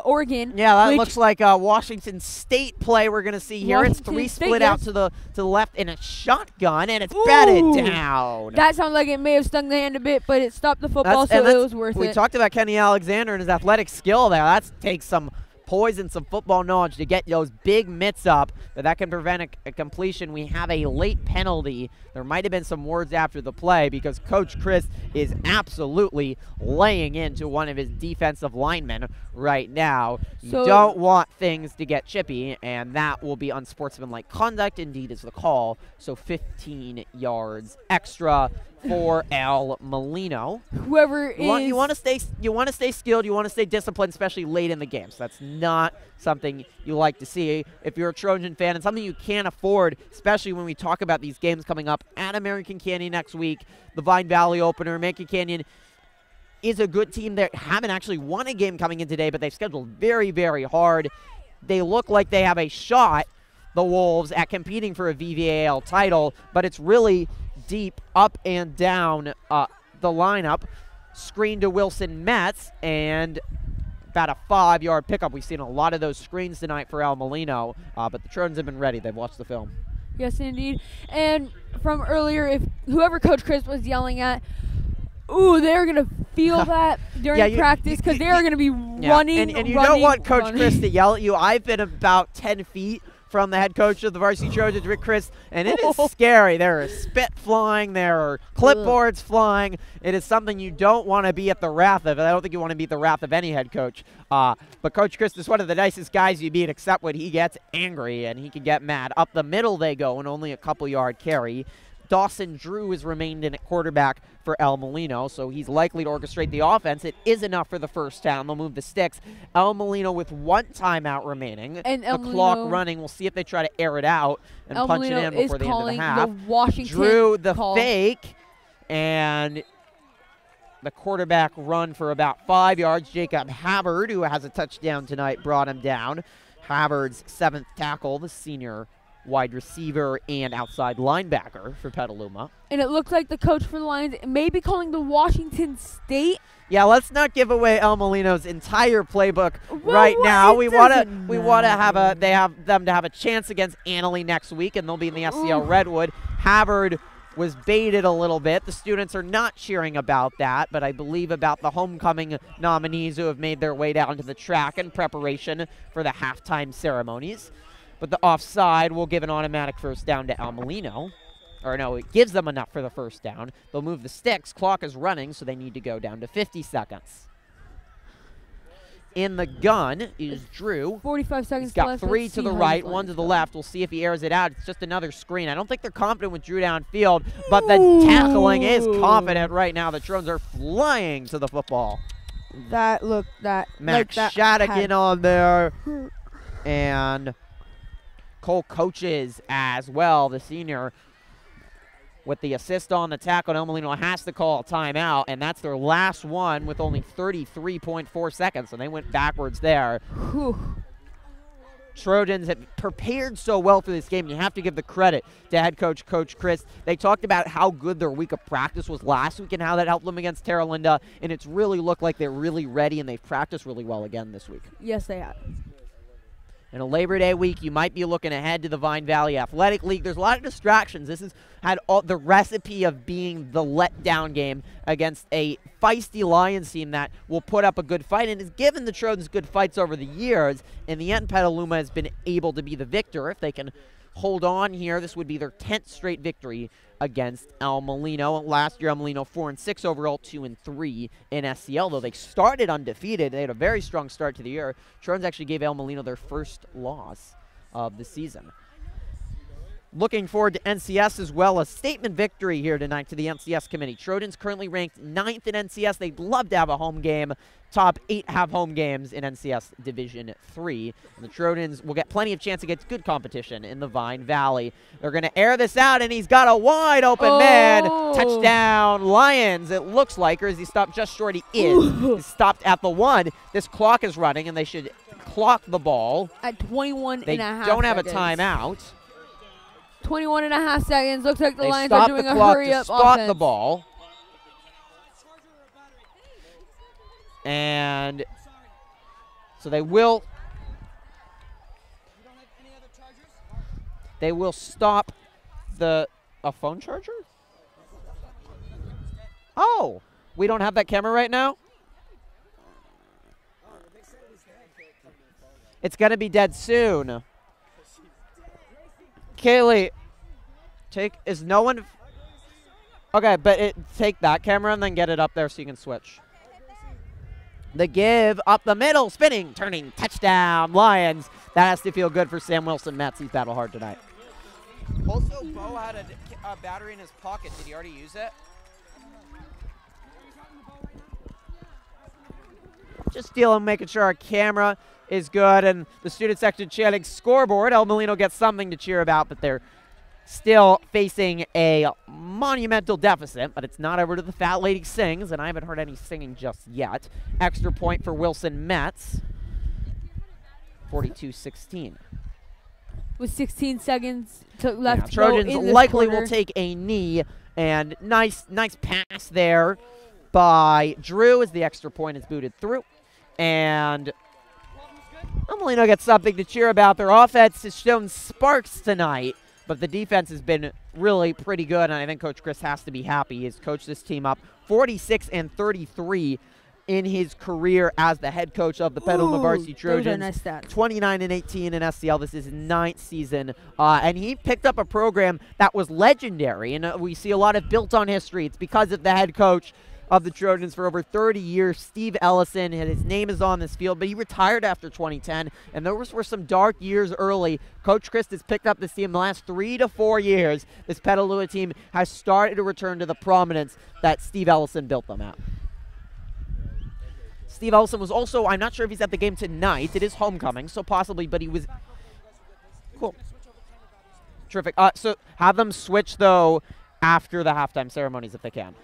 Oregon. Yeah, that looks like a Washington State play we're going to see here. It's three split out to the left in a shotgun, and it's batted down. That sounds like it may have stung the hand a bit, but it stopped the football, so it was worth it. We talked about Kenny Alexander and his athletic skill there. That takes some poise and some football knowledge to get those big mitts up, but that can prevent a completion. We have a late penalty. There might have been some words after the play because Coach Chris is absolutely laying into one of his defensive linemen right now. So you don't want things to get chippy, and that will be unsportsmanlike conduct. Indeed is the call. So 15 yards extra for El Molino. Whoever is you want to stay skilled, you want to stay disciplined, especially late in the game. So that's not something you like to see if you're a Trojan fan, and something you can't afford, especially when we talk about these games coming up at American Canyon next week, the Vine Valley opener, American Canyon. is a good team that haven't actually won a game coming in today, but they've scheduled very, very hard. They look like they have a shot, the Wolves, at competing for a VVAL title, but it's really deep up and down the lineup. Screen to Wilson Metz, and about a 5-yard pickup. We've seen a lot of those screens tonight for El Molino, but the Trojans have been ready. They've watched the film. Yes, indeed. And from earlier, if whoever Coach Chris was yelling at, ooh, they're going to feel that during practice because they're going to be running. And you don't want Coach Chris to yell at you. I've been about 10 feet from the head coach of the Varsity Trojans, Rick Chris, and it is scary. There is spit flying. There are clipboards flying. It is something you don't want to be at the wrath of. I don't think you want to be at the wrath of any head coach. But Coach Chris is one of the nicest guys you meet, except when he gets angry and he can get mad. Up the middle they go, and only a couple-yard carry. Dawson Drew has remained in at quarterback for El Molino, so he's likely to orchestrate the offense. It is enough for the first down. They'll move the sticks. El Molino with 1 timeout remaining. And the clock running. We'll see if they try to air it out and punch it in before the end of the half. The Washington Drew the call. fake, and the quarterback run for about 5 yards. Jacob Havard, who has a touchdown tonight, brought him down. Havard's 7th tackle, the senior wide receiver and outside linebacker for Petaluma. And it looks like the coach for the Lions may be calling the Washington State. Yeah, let's not give away El Molino's entire playbook right now. We want to have them to have a chance against Annalee next week, and they'll be in the SCL Redwood. Havard was baited a little bit. The students are not cheering about that, but I believe about the homecoming nominees who have made their way down to the track in preparation for the halftime ceremonies. But the offside will give an automatic first down to El Molino. Or no, it gives them enough for the first down. They'll move the sticks. Clock is running, so they need to go down to 50 seconds. In the gun is Drew. 45 seconds He's got left. 3 to the right, 1 to the left. We'll see if he airs it out. It's just another screen. I don't think they're confident with Drew downfield, but the tackling is confident right now. The Trojans are flying to the football. Max Shattuck in on there. And Cole Coaches as well, the senior, with the assist on the tackle. El Molino has to call a timeout, and that's their last one with only 33.4 seconds, and they went backwards there. Whew. Trojans have prepared so well for this game. You have to give the credit to head coach, Coach Chris. They talked about how good their week of practice was last week and how that helped them against Terra Linda, and it's really looked like they're really ready, and they've practiced really well again this week. Yes, they have. In a Labor Day week, you might be looking ahead to the Vine Valley Athletic League. There's a lot of distractions. This has had the recipe of being the letdown game against a feisty Lions team that will put up a good fight and has given the Trojans good fights over the years. In the end, Petaluma has been able to be the victor. If they can hold on here, this would be their 10th straight victory against El Molino. Last year, El Molino 4-6 overall, 2-3 in SCL. Though they started undefeated, they had a very strong start to the year. Trojans actually gave El Molino their first loss of the season. Looking forward to NCS as well. A statement victory here tonight to the NCS committee. Trojans currently ranked 9th in NCS. They'd love to have a home game. Top 8 have home games in NCS Division 3. And the Trojans will get plenty of chance against good competition in the Vine Valley. They're going to air this out, and he's got a wide open man. Touchdown Lions, it looks like, or is he stopped just short? He is. He's stopped at the 1. This clock is running, and they should clock the ball. At 21 they and a half don't have seconds. a timeout. 21 and a half seconds. Looks like the Lions stop are doing the a clock hurry-up to spot offense. the ball. And so they will stop a phone charger? Oh, we don't have that camera right now? It's going to be dead soon. Kaylee, is no one? Okay, but take that camera and then get it up there so you can switch. The give up the middle, spinning, turning, touchdown, Lions. That has to feel good for Sam Wilson Metz. He's battle hard tonight. Also, Bo had a battery in his pocket. Did he already use it? Just dealing, making sure our camera is good, and the student section chanting scoreboard. El Molino gets something to cheer about, but they're still facing a monumental deficit, but it's not over to the Fat Lady Sings, and I haven't heard any singing just yet. Extra point for Wilson Metz, 42-16. With 16 seconds left to Trojans go in this likely quarter. will take a knee, and nice pass there by Drew as the extra point is booted through. And Molino gets something to cheer about. Their offense has shown sparks tonight, but the defense has been really pretty good, and I think Coach Chris has to be happy. He's coached this team up 46-33 in his career as the head coach of the Petaluma Varsity Trojans. Those are nice stats. 29-18 in SCL. This is his 9th season, and he picked up a program that was legendary, and we see a lot of built on history. It's because of the head coach of the Trojans for over 30 years, Steve Ellison, and his name is on this field, but he retired after 2010, and those were some dark years early. Coach Chris has picked up this team the last 3 to 4 years. This Petaluma team has started to return to the prominence that Steve Ellison built them at. Steve Ellison was also, I'm not sure if he's at the game tonight. It is homecoming, so possibly, but he was cool. Terrific. So have them switch, though, after the halftime ceremonies if they can.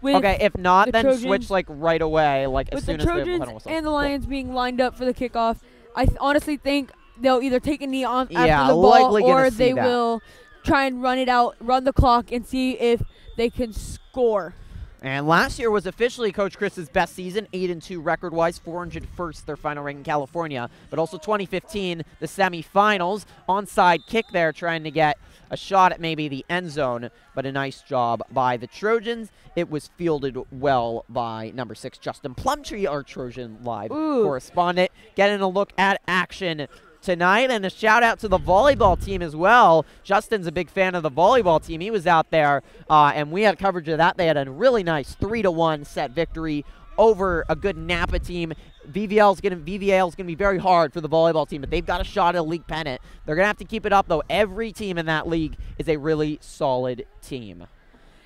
Okay, if not, then Trojans, switch like right away, like as soon as the Trojans final whistle. and the Lions being lined up for the kickoff, I honestly think they'll either take a knee on Yeah, after the ball, or they will try and run it out, run the clock, and see if they can score. And last year was officially Coach Chris's best season, 8-2 record-wise, 401st their final rank in California. But also 2015, the semifinals, onside kick there, trying to get a shot at maybe the end zone, but a nice job by the Trojans. It was fielded well by number 6, Justin Plumtree, our Trojan Live correspondent, getting a look at action tonight, and a shout out to the volleyball team as well. Justin's a big fan of the volleyball team. He was out there, and we had coverage of that. They had a really nice 3-1 set victory over a good Napa team. VVAL is going to be very hard for the volleyball team, but they've got a shot at a league pennant. They're going to have to keep it up, though. Every team in that league is a really solid team.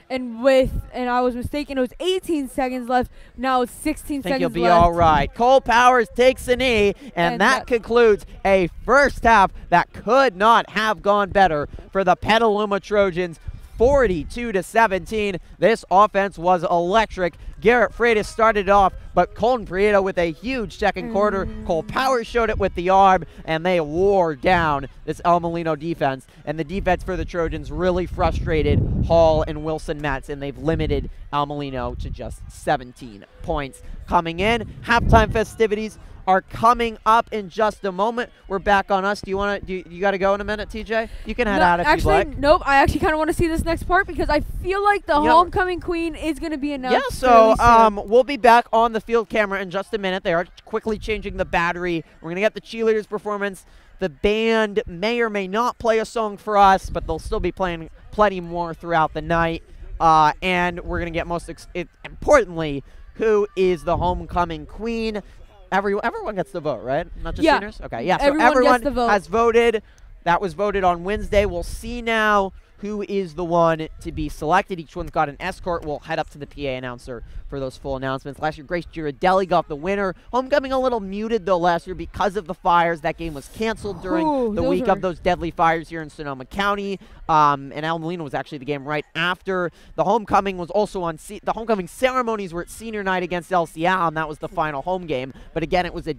And I was mistaken, it was 18 seconds left. Now it's 16 seconds left. I think you'll be all right. Cole Powers takes a knee, and that concludes a first half that could not have gone better for the Petaluma Trojans. 42-17. This offense was electric. Garrett Freitas started it off, but Colton Prieto with a huge second quarter. Cole Powers showed it with the arm, and they wore down this El Molino defense. And the defense for the Trojans really frustrated Hall and Wilson Metz, and they've limited El Molino to just 17 points. Coming in, halftime festivities are coming up in just a moment. We're back on us. You got to go in a minute, TJ? You can head out if you'd like. Nope. I actually kind of want to see this next part because I feel like the homecoming queen is going to be announced. Yeah, so we'll be back on the field camera in just a minute. They are quickly changing the battery. We're going to get the cheerleaders importance. The band may or may not play a song for us, but they'll still be playing plenty more throughout the night. And we're going to get importantly, who is the homecoming queen. Everyone gets to vote, right? Not just seniors? Okay, yeah. So everyone has voted. That was voted on Wednesday. We'll see now who is the one to be selected. Each one's got an escort. We'll head up to the PA announcer for those full announcements. Last year, Grace Girardelli got the winner. Homecoming a little muted, though, last year because of the fires. That game was canceled during the week of those deadly fires here in Sonoma County. And El Molino was actually the game right after. The homecoming was also on the homecoming ceremonies were at senior night against LCL, and that was the final home game. But again, it was a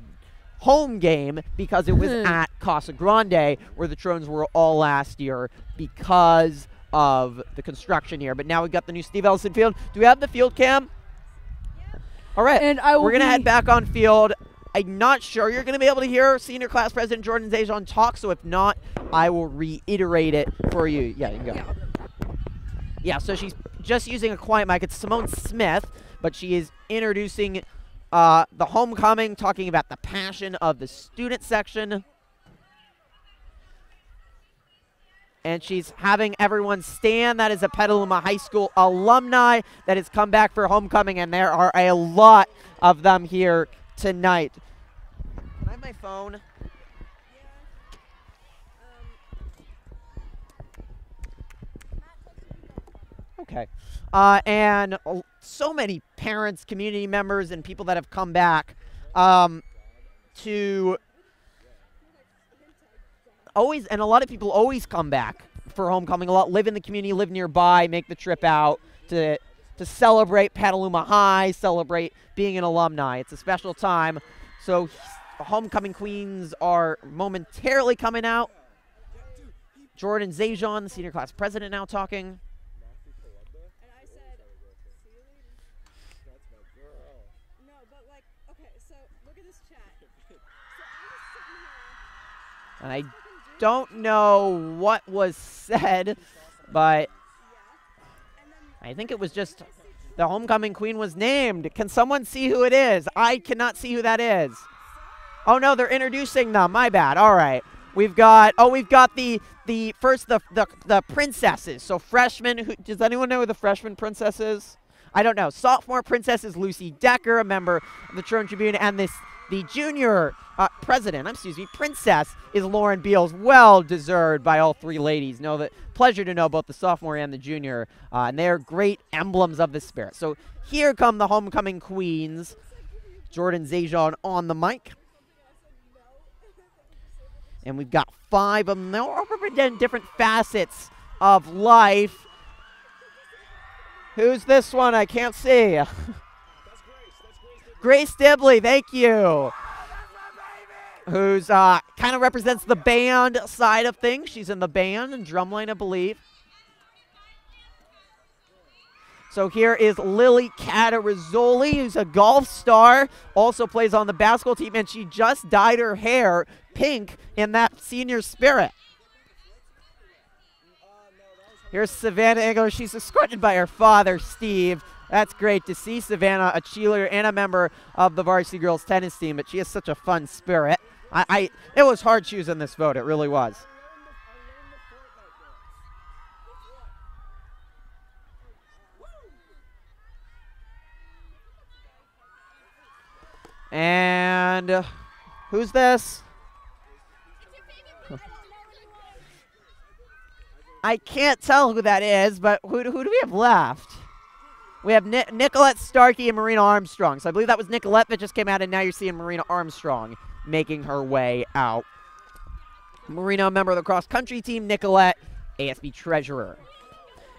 home game because it was at Casa Grande, where the Trojans were all last year because of the construction here. But now we've got the new Steve Ellison field. Do we have the field cam? Yeah. All right, and we're going to head back on field. I'm not sure you're going to be able to hear Senior Class President Jordan Zajon talk, so if not, I will reiterate it for you. Yeah, you can go. Yeah, so she's just using a quiet mic. It's Simone Smith, but she is introducing the homecoming, talking about the passion of the student section. And she's having everyone stand. That is a Petaluma High School alumni that has come back for homecoming, and there are a lot of them here tonight. Can I have my phone? Okay. And so many parents, community members, and people that have come back to always, and a lot of people always come back for homecoming a lot, live in the community, live nearby, make the trip out to celebrate Petaluma High, celebrate being an alumni. It's a special time. So homecoming queens are momentarily coming out. Jordan Zajon, the senior class president, now talking. And I don't know what was said, but I think it was just the homecoming queen was named. Can someone see who it is? I cannot see who that is. Oh no, they're introducing them. My bad. All right. We've got the princesses. So freshmen, does anyone know who the freshman princess is? I don't know. Sophomore princess is Lucy Decker, a member of the Trojan Tribune, and the junior princess is Lauren Beals. Well deserved by all three ladies. Pleasure to know both the sophomore and the junior, and they're great emblems of the spirit. So here come the homecoming queens. Jordan Zajon on the mic. And we've got 5 of them. They're all representing different facets of life. Who's this one? I can't see. Grace Dibley, thank you. Who's kind of represents the band side of things. She's in the band and drumline, I believe. So here is Lily Catarizzoli, who's a golf star, also plays on the basketball team, and she just dyed her hair pink in that senior spirit. Here's Savannah Engler. She's escorted by her father, Steve. That's great to see. Savannah, a cheerleader and a member of the varsity girls tennis team, but she has such a fun spirit. It was hard choosing this vote. It really was. And who's this? I can't tell who that is, but who do we have left? We have Nicolette Starkey and Marina Armstrong. So I believe that was Nicolette that just came out, and now you're seeing Marina Armstrong making her way out. Marina, a member of the cross-country team. Nicolette, ASB treasurer.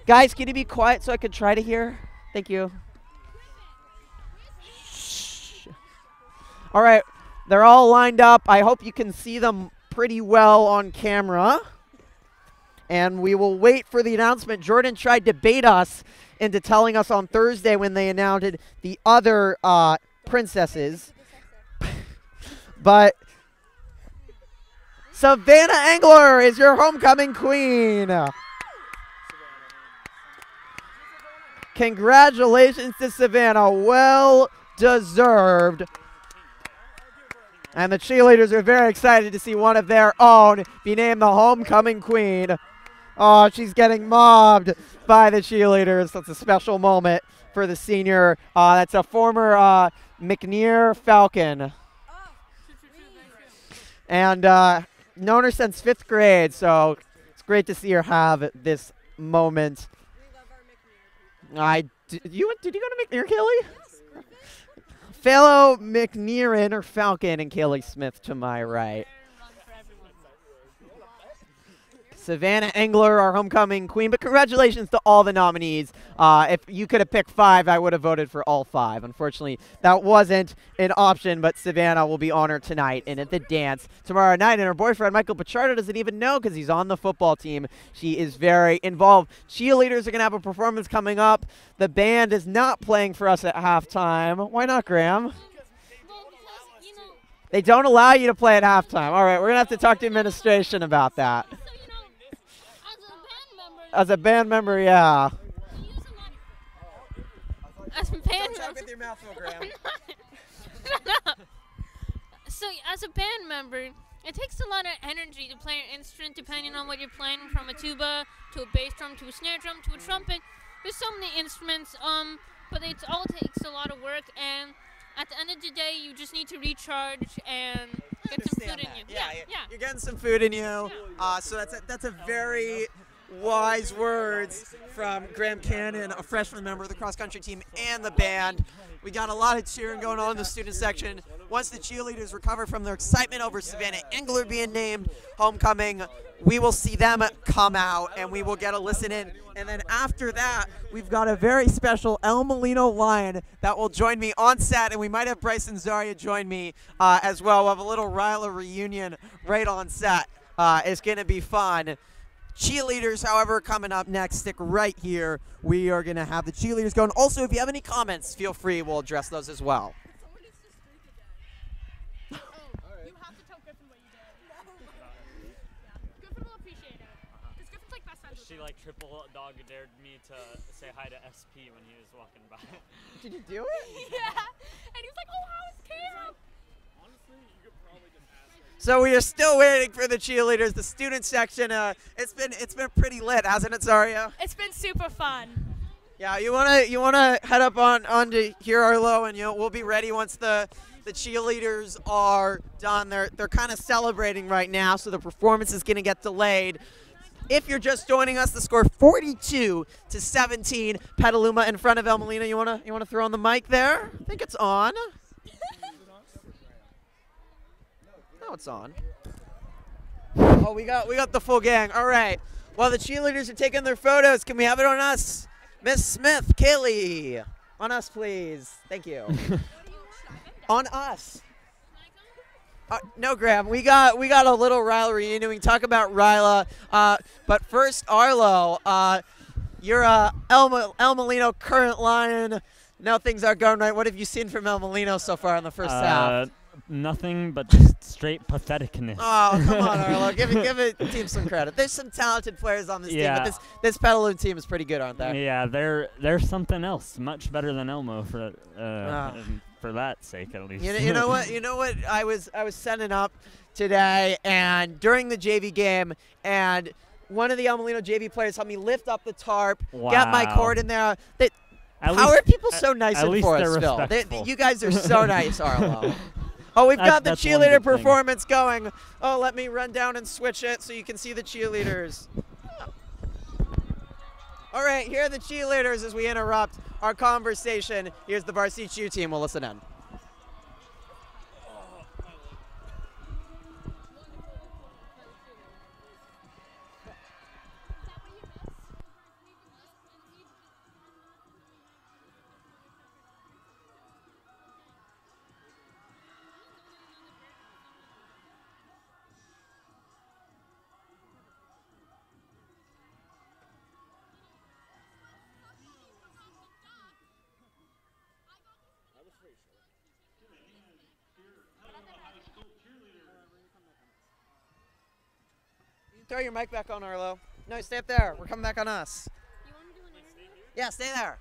Guys, can you be quiet so I can try to hear? Thank you. Shh. All right, they're all lined up. I hope you can see them pretty well on camera. And we will wait for the announcement. Jordan tried to bait us into telling us on Thursday when they announced the other princesses. But Savannah Engler is your homecoming queen. Congratulations to Savannah. Well deserved. And the cheerleaders are very excited to see one of their own be named the homecoming queen. Oh, she's getting mobbed by the cheerleaders. That's a special moment for the senior. That's a former McNear Falcon. And known her since 5th grade, so it's great to see her have this moment. Did you go to McNear, Kelly? Yes. Fellow McNearin or Falcon and Kelly Smith to my right. Savannah Engler, our homecoming queen, but congratulations to all the nominees. If you could have picked 5, I would have voted for all 5. Unfortunately, that wasn't an option, but Savannah will be honored tonight and at the dance tomorrow night. And her boyfriend, Michael Pichardo, doesn't even know because he's on the football team. She is very involved. Cheerleaders are going to have a performance coming up. The band is not playing for us at halftime. Why not, Graham? They don't allow you to play at halftime. All right, we're going to have to talk to administration about that. As a band member, yeah. As a band Don't talk with your mouth full, Graham. So, as a band member, it takes a lot of energy to play an instrument depending on what you're playing, from a tuba to a bass drum to a snare drum to a trumpet. There's so many instruments, but it all takes a lot of work, and at the end of the day, you just need to recharge and get some food in you. Yeah. You're getting some food in you. So that's a very wise words from Graham Cannon, a freshman member of the cross-country team and the band. We got a lot of cheering going on in the student section. Once the cheerleaders recover from their excitement over Savannah Engler being named homecoming, we will see them come out and we will get a listen in. And then after that, we've got a very special El Molino Lion that will join me on set, and we might have Bryce and Zaria join me as well. We'll have a little Ryla reunion right on set. It's going to be fun. Cheerleaders, however, coming up next. Stick right here. We are going to have the cheerleaders going. Also, if you have any comments, feel free. We'll address those as well. You have to tell Griffin what you did. Griffin will appreciate it. Because Griffin's like best friends with She him. like triple dog dared me to say hi to SP when he was walking by. Did you do it? Yeah. And he was like, oh, how is Cam? Honestly, you could probably just ask her. So we are still waiting for the cheerleaders. The student section, it's been pretty lit, hasn't it, Zaria? It's been super fun. Yeah, you wanna head up on to here, Arlo, and we'll be ready once the cheerleaders are done. They're kind of celebrating right now, so the performance is gonna get delayed. If you're just joining us, the score 42-17. Petaluma in front of El Molino. You wanna throw on the mic there? I think it's on. No, it's on. Oh, we got the full gang. All right. While the cheerleaders are taking their photos, can we have it on us? Miss Smith, Kaylee, on us, please. Thank you. On us. No, Graham. We got a little Ryla reunion. We can talk about Ryla. But first, Arlo, you're El Molino current Lion. Now things are going right. What have you seen from El Molino so far in the first half? Nothing but just straight patheticness. Oh, come on, Arlo. Give the team some credit. There's some talented players on this team, but this Petaluma team is pretty good, aren't they? Yeah, they're something else. Much better than Elmo for that sake, at least. You know what? You know what? I was setting up today, and during the JV game, and one of the El Molino JV players helped me lift up the tarp, get my cord in there. How are people so nice and for us, Phil? You guys are so nice, Arlo. Oh, we've got the cheerleader performance going. Oh, let me run down and switch it so you can see the cheerleaders. All right, here are the cheerleaders as we interrupt our conversation. Here's the varsity cheer team. We'll listen in. Throw your mic back on, Arlo. No, stay up there. We're coming back on us. You want to do an interview? Yeah, stay there.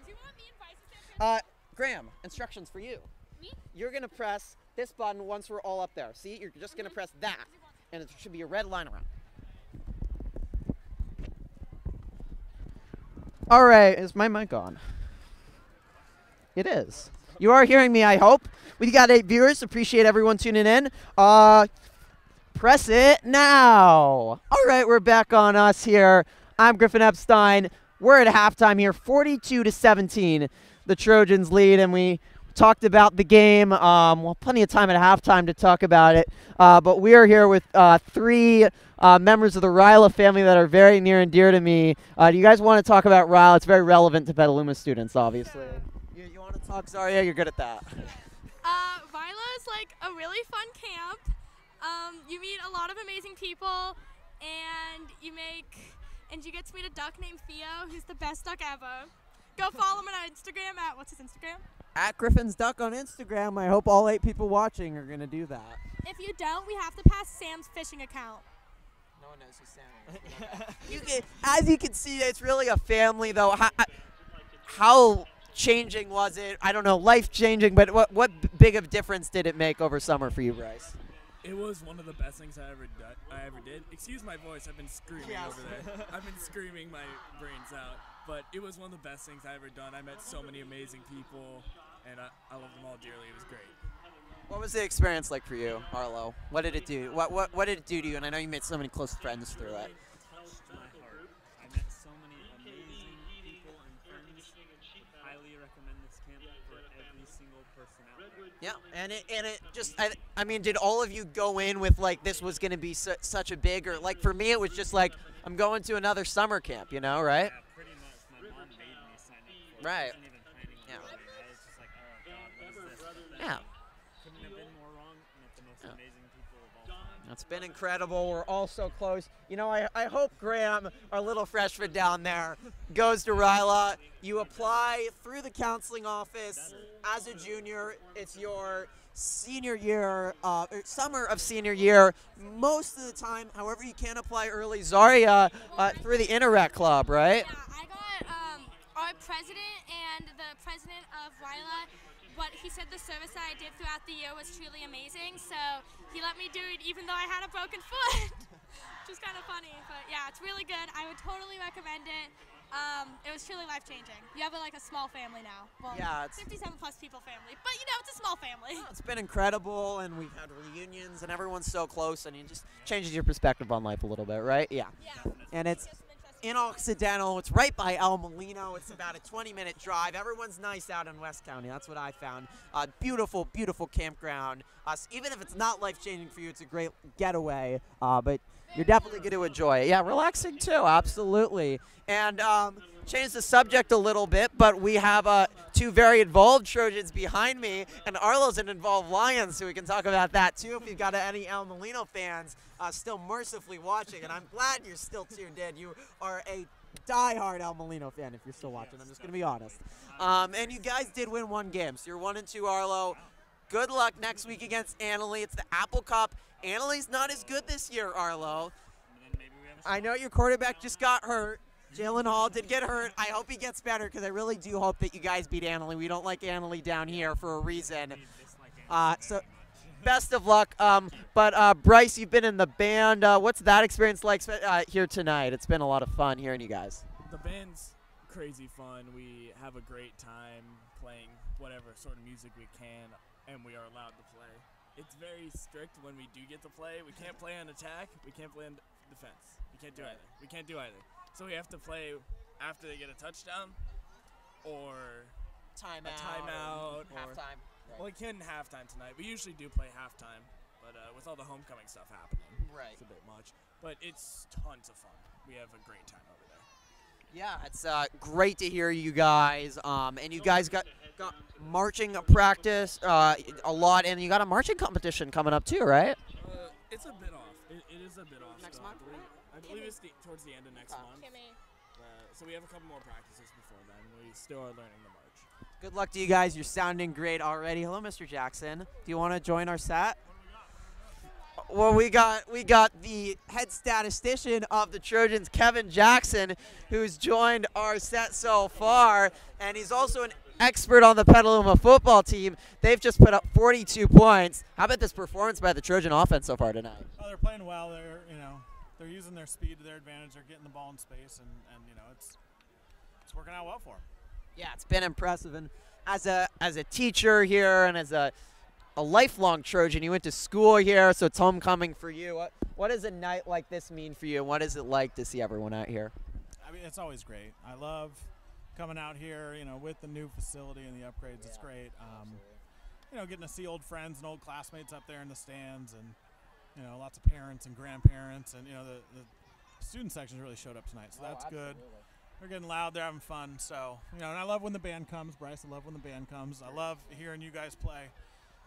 Do you want me and Bryce to stand there? Graham, instructions for you. Me? You're going to press this button once we're all up there. See, you're just going to press that, and it should be a red line around. All right, is my mic on? It is. You are hearing me, I hope. We got 8 viewers. Appreciate everyone tuning in. Press it now. All right, we're back on us here. I'm Griffin Epstein. We're at halftime here, 42-17. The Trojans lead, and we talked about the game. Well, plenty of time at halftime to talk about it. But we are here with 3 members of the Ryla family that are very near and dear to me. Do you guys want to talk about Ryla? It's very relevant to Petaluma students, obviously. You want to talk, Zaria? You're good at that. Ryla is like a really fun camp. You meet a lot of amazing people, and you get to meet a duck named Theo, who's the best duck ever. Go follow him on Instagram at, what's his Instagram? At Griffin's Duck on Instagram. I hope all 8 people watching are going to do that. If you don't, we have to pass Sam's fishing account. No one knows who Sam is. As you can see, it's really a family, though. How changing was it? I don't know, life-changing, but what big of difference did it make over summer for you, Bryce? It was one of the best things I ever did. Excuse my voice, I've been screaming over there. I've been screaming my brains out. But it was one of the best things I ever done. I met so many amazing people, and I love them all dearly. It was great. What was the experience like for you, Arlo? What did it do? What did it do to you? And I know you made so many close friends through it. It touched my heart. Yeah, and it just, I mean, did all of you go in with, like, this was going to be such a big, or, like, for me, it was just like, I'm going to another summer camp, you know, right? Yeah, pretty much. My mom made me sign up for it. Right. I wasn't even planning on it. I was just like, oh, God, what is this? Yeah. Couldn't have been more wrong. Met the most amazing people of all time. It's been incredible. We're all so close. You know, I hope Graham, our little freshman down there, goes to Ryla. You apply through the counseling office as a junior. It's your senior year, summer of senior year. Most of the time, however, you can apply early. Zaria, through the Interact Club, right? Yeah, I got our president and the president of Ryla. What he said the service that I did throughout the year was truly amazing, so he let me do it even though I had a broken foot, which is kind of funny. But yeah, it's really good. I would totally recommend it. It was truly life-changing. You have like a small family now. Well, Yeah, it's 57 plus people family, but you know, it's a small family. It's been incredible, and we've had reunions, and everyone's so close, and it just changes your perspective on life a little bit, right? Yeah. Yeah. And it's in Occidental. It's right by El Molino. It's about a 20-minute drive. Everyone's nice out in West County. That's what I found. Beautiful, beautiful campground. Even if it's not life-changing for you, it's a great getaway. But you're definitely going to enjoy it. Yeah, relaxing too. Absolutely. And change the subject a little bit, but we have two very involved Trojans behind me, and Arlo's an involved Lions, so we can talk about that too if you've got any El Molino fans still mercifully watching. And I'm glad you're still tuned in. You are a diehard El Molino fan if you're still watching. I'm just going to be honest. And you guys did win one game, so you're 1-2, Arlo. Good luck next week against Annalee. It's the Apple Cup. Annalee's not as good this year, Arlo. I know your quarterback just got hurt. Jalen Hall did get hurt. I hope he gets better because I really do hope that you guys beat Annalee. We don't like Annalee down here for a reason. So best of luck. But Bryce, you've been in the band. What's that experience like here tonight? It's been a lot of fun hearing you guys. The band's crazy fun. We have a great time playing whatever sort of music we can, and we are allowed to play. It's very strict when we do get to play. We can't play on attack. We can't play on defense. We can't do either. We can't do either. So we have to play after they get a touchdown or timeout. Or halftime. Well, we couldn't halftime tonight. We usually do play halftime, but with all the homecoming stuff happening, it's a bit much. But it's tons of fun. We have a great time over there. Yeah, it's great to hear you guys. And you guys got marching practice a lot, and you got a marching competition coming up too, right? It's a bit off. It is a bit off. Next month? I believe it's towards the end of next month. So we have a couple more practices before then. We still are learning the march. Good luck to you guys. You're sounding great already. Hello, Mr. Jackson. Do you want to join our set? Well, we got the head statistician of the Trojans, Kevin Jackson, who's joined our set so far, and he's also an expert on the Petaluma football team. They've just put up 42 points. How about this performance by the Trojan offense so far tonight? Oh, they're playing well. They're using their speed to their advantage. They're getting the ball in space, and it's working out well for them. Yeah, it's been impressive. And as a teacher here and as a lifelong Trojan, you went to school here, so it's homecoming for you. What does a night like this mean for you, and what is it like to see everyone out here? I mean, it's always great. I love coming out here, with the new facility and the upgrades. It's great. Getting to see old friends and old classmates up there in the stands, and lots of parents and grandparents, and the student sections really showed up tonight, so that's good. They're getting loud, they're having fun, so and I love when the band comes, Bryce. I love when the band comes. I love hearing you guys play.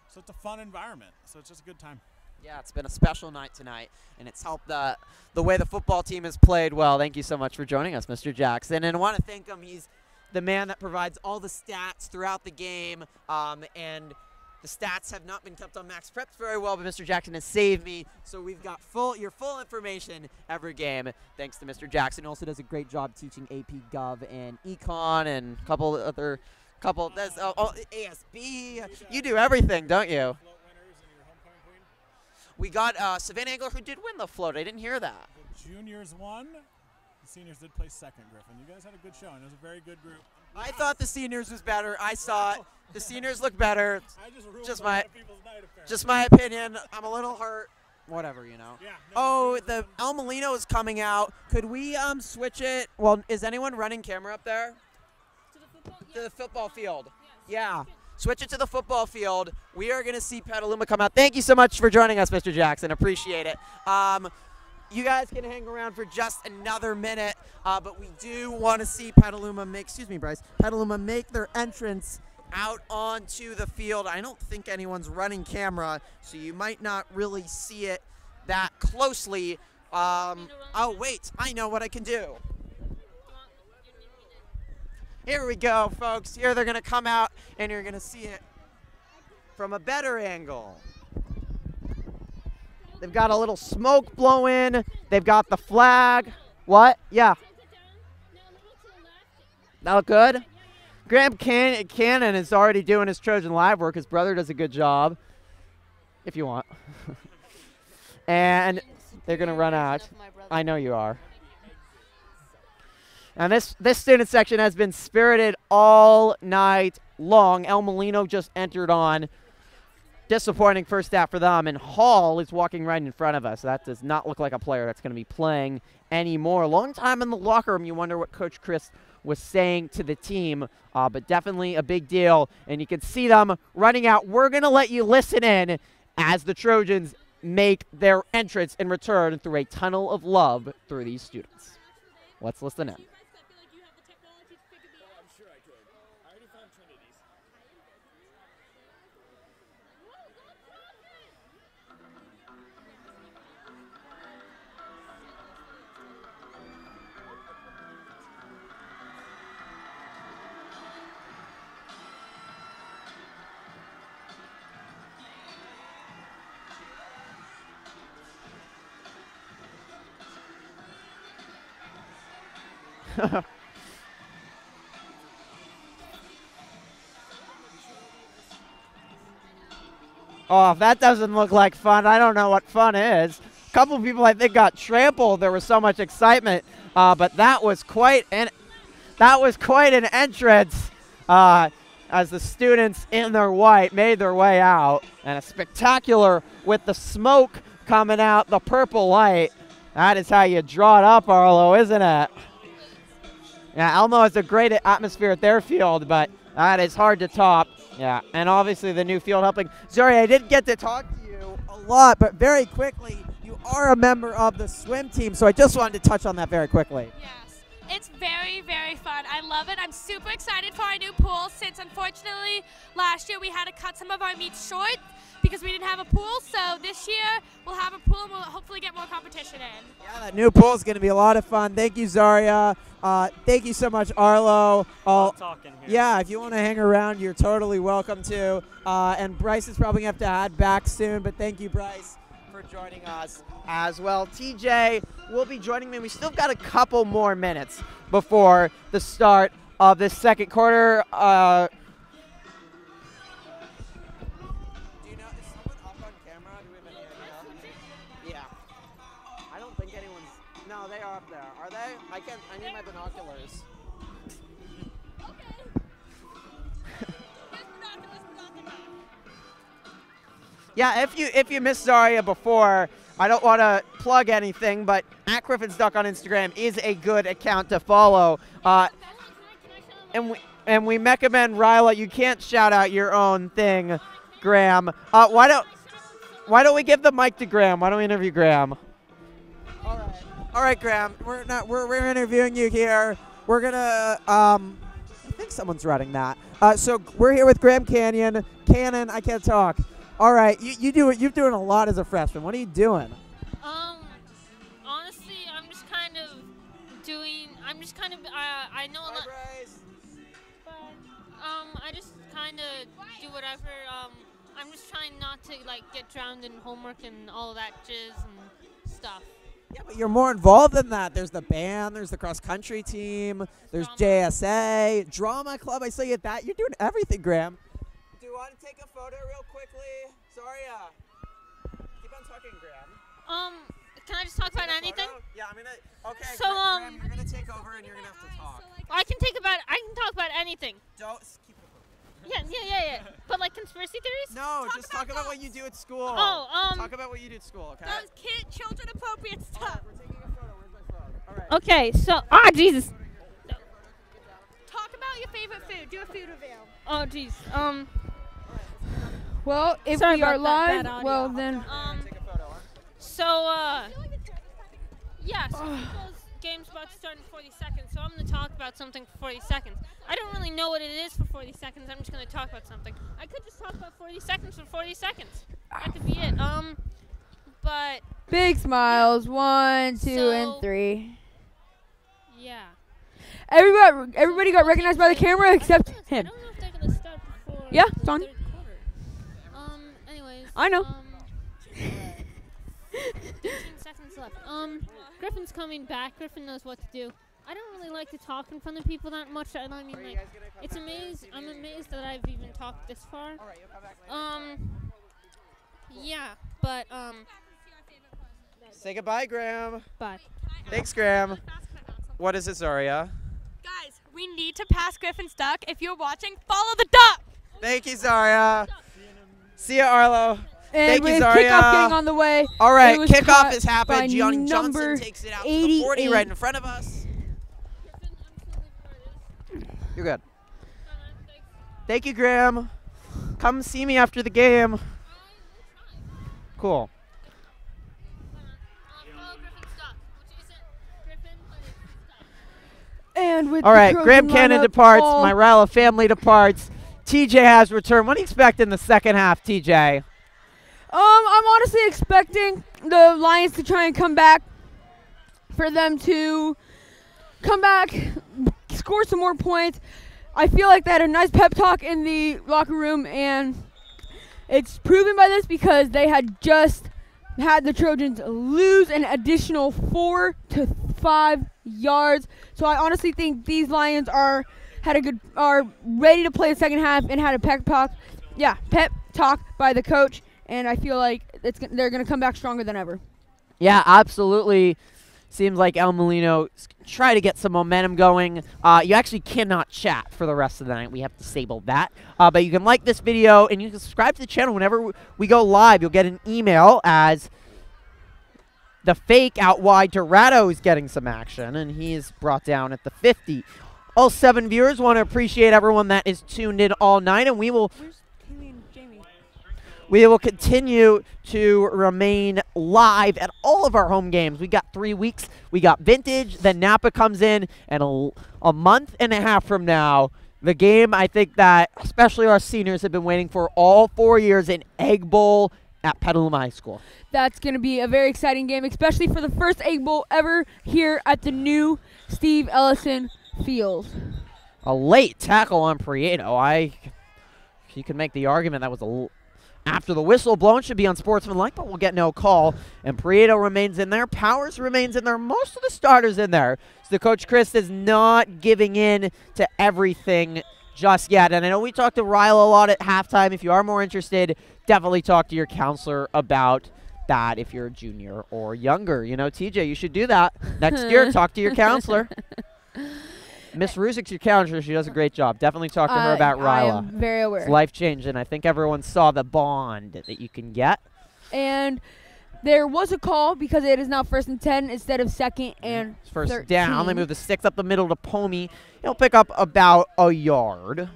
So it's a fun environment, so it's just a good time. Yeah, it's been a special night tonight, and it's helped the way the football team has played well. Thank you so much for joining us, Mr. Jackson. And I want to thank him. He's the man that provides all the stats throughout the game, and the stats have not been kept on Max Preps very well, but Mr. Jackson has saved me, so we've got your full information every game, thanks to Mr. Jackson. He also does a great job teaching AP Gov and Econ and a couple other ASB. You do everything, don't you? We got Savannah Angler, who did win the float. I didn't hear that. The juniors won. The seniors did play second, Griffin. You guys had a good showing. It was a very good group. I thought the seniors was better. I saw it. The seniors look better. Just my opinion. I'm a little hurt. Whatever, Yeah, the El Molino is coming out. Could we switch it? Well, is anyone running camera up there? To the football field. Yeah. switch it to the football field. We are going to see Petaluma come out. Thank you so much for joining us, Mr. Jackson. Appreciate it. You guys can hang around for just another minute, but we do want to see Petaluma make, Petaluma make their entrance out onto the field. I don't think anyone's running camera, so you might not really see it that closely. Oh, wait, I know what I can do. Here we go, folks. Here they're going to come out, and you're going to see it from a better angle. They've got a little smoke blowing. They've got the flag. What? Yeah. That look good? Graham Cannon is already doing his Trojan Live work. His brother does a good job, if you want. And they're going to run out. I know you are. And this student section has been spirited all night long. El Molino just entered on. Disappointing first half for them. And Hall is walking right in front of us. That does not look like a player that's going to be playing anymore. Long time in the locker room. You wonder what Coach Chris was saying to the team, but definitely a big deal. And you can see them running out. We're going to let you listen in as the Trojans make their entrance and return through a tunnel of love through these students. Let's listen in. Oh, if that doesn't look like fun, I don't know what fun is. A couple people, I think, got trampled. There was so much excitement, but that was quite an entrance as the students in their white made their way out, and a spectacular with the smoke coming out, the purple light. That is how you draw it up, Arlo, isn't it? Yeah, Elmo has a great atmosphere at their field, but that is hard to top. Yeah, and obviously the new field helping. Zuri, I didn't get to talk to you a lot, but very quickly, you are a member of the swim team, so I just wanted to touch on that very quickly. Yes, it's very, very fun. I love it. I'm super excited for our new pool since, unfortunately, last year we had to cut some of our meets short because we didn't have a pool. So this year we'll have a pool and we'll hopefully get more competition in. Yeah, that new pool is going to be a lot of fun. Thank you, Zaria. Thank you so much, Arlo. Talking here. Yeah, if you want to hang around, you're totally welcome to. And Bryce is probably going to have to add back soon, but thank you, Bryce, for joining us as well. TJ will be joining me. We still got a couple more minutes before the start of the second quarter. Do you know, is someone up on camera? Do we have any idea? Yeah. I don't think anyone's. No, they are up there. Are they? I need my binoculars. Yeah, if you missed Zaria before, I don't want to plug anything, but @GriffinsDuck on Instagram is a good account to follow. And we recommend Ryla. You can't shout out your own thing, Graham. Why don't we give the mic to Graham? Why don't we interview Graham? All right, Graham. We're interviewing you here. We're gonna. I think someone's running that. So we're here with Graham Cannon. I can't talk. All right, you're doing a lot as a freshman. What are you doing? Honestly, I know a lot. But, I just kind of do whatever. I'm just trying not to, get drowned in homework and all that jizz and stuff. Yeah, but you're more involved than that. There's the band, there's the cross-country team, there's JSA, drama club. I saw you at that. You're doing everything, Graham. Do you want to take a photo real quickly? Sorry, keep on talking, Graham. Can I just talk about anything? Yeah, I'm gonna. Okay. So, Graham, you're gonna take over and you're gonna have to talk. I can talk about anything. Don't keep it. Yeah. But conspiracy theories? No, just talk about what you do at school. Talk about what you do at school, okay? Those children appropriate stuff. Right, we're taking a photo. Where's my phone? All right. Okay, so Jesus. Talk about your favorite food. Do a food reveal. Oh jeez. Well, if Sorry we are about that live, bad audio. well then. Yeah, so people's game's about to start in 40 seconds, so I'm going to talk about something for 40 seconds. I don't really know what it is for 40 seconds. I'm just going to talk about something. I could just talk about 40 seconds for 40 seconds. That could be it. But Big smiles. 1, 2, So- and 3. yeah. Everybody got recognized by the camera except I him. don't know if they're going to start before Yeah, the it's on. third quarter. Anyways. I know. 15 seconds left. Griffin's coming back. Griffin knows what to do. I don't really like to talk in front of people that much. I mean, like, I'm amazed that I've even talked this far. Yeah, but, Say goodbye, Graham. bye. Thanks, Graham. What is it, Zaria? Guys, we need to pass Griffin's duck. If you're watching, follow the duck. Thank you, Zaria. See ya, Arlo. And Thank you, with Zaria. kickoff getting on the way. All right, it was kickoff caught has by happened. Gianni number Johnson takes it out to the 40 88. right in front of us. You're good. Thank you, Graham. Come see me after the game. Cool. And with All the right, Trojan Graham Cannon lineup, departs. all- My Rala family departs. TJ has returned. What do you expect in the second half, TJ? I'm honestly expecting the Lions to try and come back, for them to come back, score some more points. I feel like they had a nice pep talk in the locker room, and it's proven by this because they had just had the Trojans lose an additional 4 to 5 yards. So I honestly think these Lions are ready to play the second half and had a pep talk by the coach, and I feel like they're going to come back stronger than ever. Yeah, absolutely. Seems like El Molino try to get some momentum going. You actually cannot chat for the rest of the night. We have disabled that. But you can like this video, and you can subscribe to the channel whenever we go live. You'll get an email as the fake out wide Dorado is getting some action, and he is brought down at the 50. All 7 viewers want to appreciate everyone that is tuned in all night, and we will continue to remain live at all of our home games. We got 3 weeks. We got Vintage, then Napa comes in, and a month and a half from now, the game I think that especially our seniors have been waiting for all 4 years, an Egg Bowl at Petaluma High School. That's going to be a very exciting game, especially for the first Egg Bowl ever here at the new Steve Ellison Field. A late tackle on Prieto. You can make the argument that was after the whistle blown, should be unsportsmanlike, but we'll get no call. And Prieto remains in there. Powers remains in there. Most of the starters in there. So Coach Chris is not giving in to everything just yet. And I know we talked to Ryle a lot at halftime. If you are more interested, definitely talk to your counselor about that if you're a junior or younger. You know, TJ, you should do that. Next year, talk to your counselor. Miss Ruzik's your counselor. She does a great job. Definitely talk to her about Ryla. I am very aware. It's life-changing. I think everyone saw the bond that you can get. And there was a call because it is now 1st and 10 instead of 2nd and It's first 13. down. They move the sticks up the middle to Pomey. He'll pick up about a yard.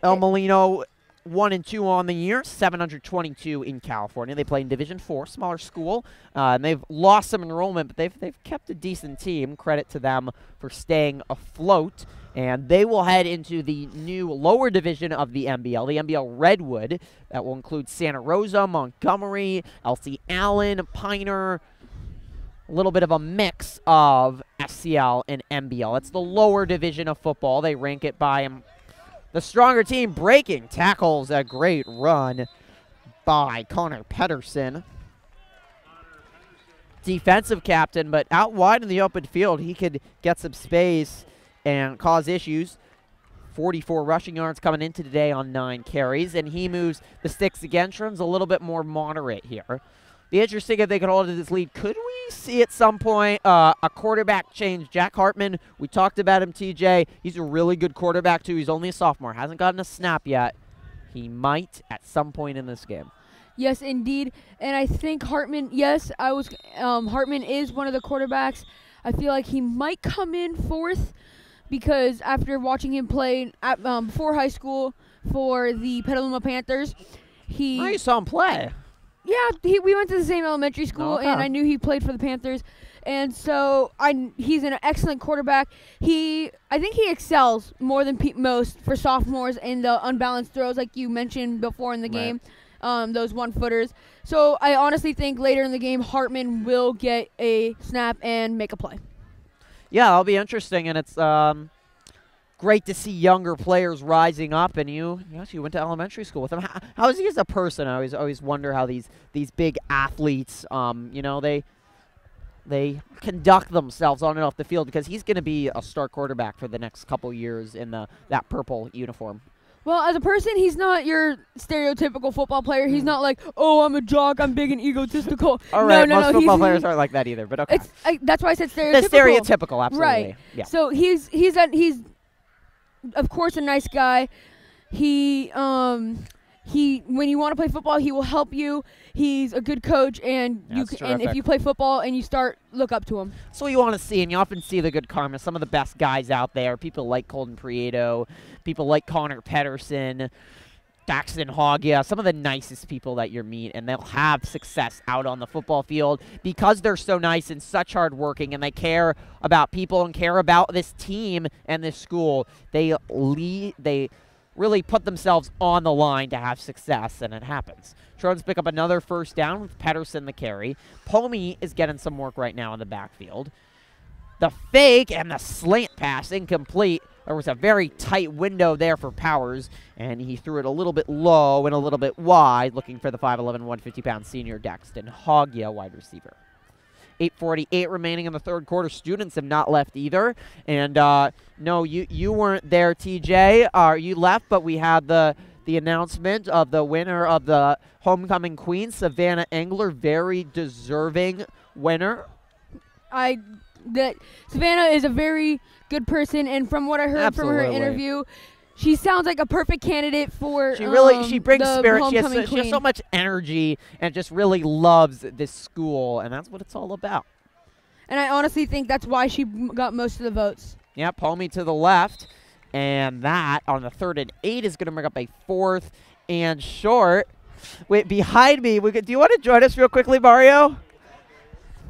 El Molino 1-2 on the year, 722 in California. They play in Division 4, smaller school. And they've lost some enrollment, but they've kept a decent team. Credit to them for staying afloat. And they will head into the new lower division of the NBL, the NBL Redwood. That will include Santa Rosa, Montgomery, Elsie Allen, Piner. A little bit of a mix of SCL and NBL. It's the lower division of football. They rank it by the stronger team breaking tackles. A great run by Connor Pedersen. Defensive captain, but out wide in the open field, he could get some space and cause issues. 44 rushing yards coming into today on 9 carries, and he moves the sticks again. Trim's a little bit more moderate here. Be interesting if they could hold this lead. Could we see at some point a quarterback change? Jack Hartman, we talked about him, TJ. He's a really good quarterback, too. He's only a sophomore. Hasn't gotten a snap yet. He might at some point in this game. Yes, indeed. And I think Hartman, Hartman is one of the quarterbacks. I feel like he might come in 4th because after watching him play before high school for the Petaluma Panthers. You saw him play. Yeah, we went to the same elementary school, and I knew he played for the Panthers. And so he's an excellent quarterback. I think he excels more than most for sophomores in the unbalanced throws, like you mentioned before in the game, those one-footers. So I honestly think later in the game, Hartman will get a snap and make a play. Yeah, it'll be interesting, and it's great to see younger players rising up. And you went to elementary school with him. How is he as a person? I always wonder how these big athletes, they conduct themselves on and off the field, because he's going to be a star quarterback for the next couple years in that purple uniform. Well, as a person, he's not your stereotypical football player. He's not like, oh, I'm a jock, I'm big and egotistical. All right, most football players aren't like that either, but okay. That's why I said stereotypical. The stereotypical, absolutely. Right. Yeah. So he's of course a nice guy. He when you want to play football, he will help you. He's a good coach, and and if you play football and you look up to him. That's what you want to see, and you often see the good karma. Some of the best guys out there, people like Colton Prieto, people like Connor Pedersen, Daxton Hoggia, some of the nicest people that you meet, and they'll have success out on the football field because they're so nice and such hardworking, and they care about people and care about this team and this school. They really put themselves on the line to have success, and it happens. Trojans pick up another first down with Pedersen the carry. Pomey is getting some work right now in the backfield. The fake and the slant pass incomplete. There was a very tight window there for Powers, and he threw it a little bit low and a little bit wide, looking for the 5'11", 150-pound senior Daxton Hoggia, wide receiver. 8:48 remaining in the third quarter. Students have not left either. And no, you weren't there, TJ. You left, but we had the announcement of the winner of the homecoming queen, Savannah Engler, very deserving winner. Savannah is a very good person, and from what I heard from her interview, she sounds like a perfect candidate for she brings spirit. She has so much energy and just really loves this school, and that's what it's all about. And I honestly think that's why she got most of the votes. Yeah, Pomey to the left, and that on the 3rd and 8 is going to bring up a 4th and short. Wait, behind me, do you want to join us real quickly, Mario?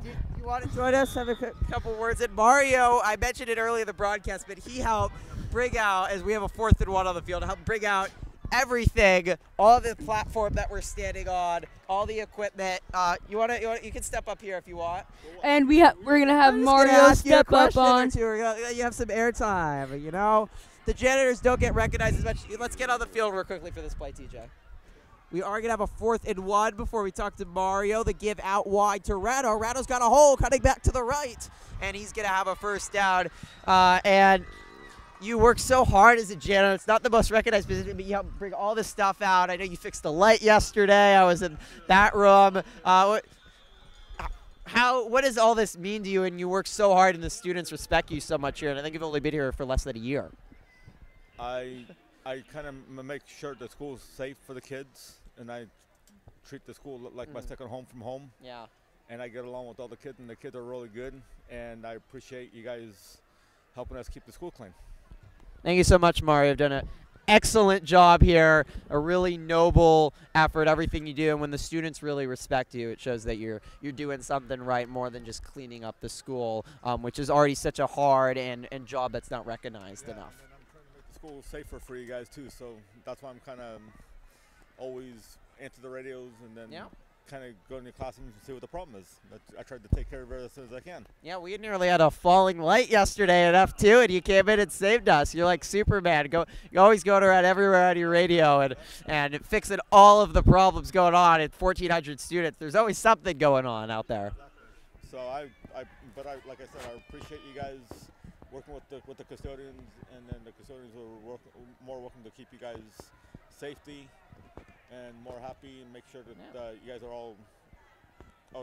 You want to join us? Have a couple words. And Mario, I mentioned it earlier in the broadcast, but he helped bring out, as we have a 4th and 1 on the field, help bring out everything, all the platform that we're standing on, all the equipment. You can step up here if you want. And we're gonna have Mario step up on. You have some airtime. You know, the janitors don't get recognized as much. Let's get on the field real quickly for this play, TJ. We are going to have a 4th and 1 before we talk to Mario. The give out wide to Ratto. Ratto's got a hole cutting back to the right, and he's going to have a first down. And you work so hard as a janitor. It's not the most recognized position, but you help bring all this stuff out. I know you fixed the light yesterday. I was in that room. What does all this mean to you? And you work so hard, and the students respect you so much here. And I think you've only been here for less than a year. I kind of make sure the school's safe for the kids, and I treat the school like my second home from home. Yeah. And I get along with all the kids, and the kids are really good, and I appreciate you guys helping us keep the school clean. Thank you so much, Mario. You've done an excellent job here, a really noble effort, everything you do. And when the students really respect you, it shows that you're doing something right more than just cleaning up the school, which is already such a hard and job that's not recognized enough. And I'm trying to make the school safer for you guys, too. So that's why I'm kind of always answer the radios and then kind of go into classrooms and see what the problem is. I tried to take care of it as soon as I can. Yeah, we nearly had a falling light yesterday at F2, and you came in and saved us. You're like Superman. You always going around everywhere on your radio and fixing all of the problems going on at 1,400 students. There's always something going on out there. So like I said, I appreciate you guys working with the custodians, and then the custodians are more welcome to keep you guys safety and more happy and make sure that you guys are all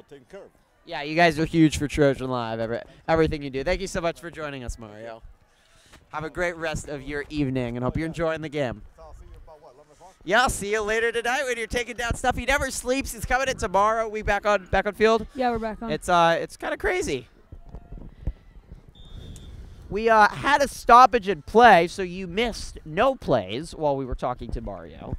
taken care of. Yeah, you guys are huge for Trojan Live, everything you do. Thank you so much for joining us, Mario. Have a great rest of your evening, and hope you're enjoying the game. I'll see you about, 11 o'clock? Yeah, I'll see you later tonight when you're taking down stuff. He never sleeps. He's coming in tomorrow. We back on field? Yeah, we're back on. It's kind of crazy. We had a stoppage in play, so you missed no plays while we were talking to Mario.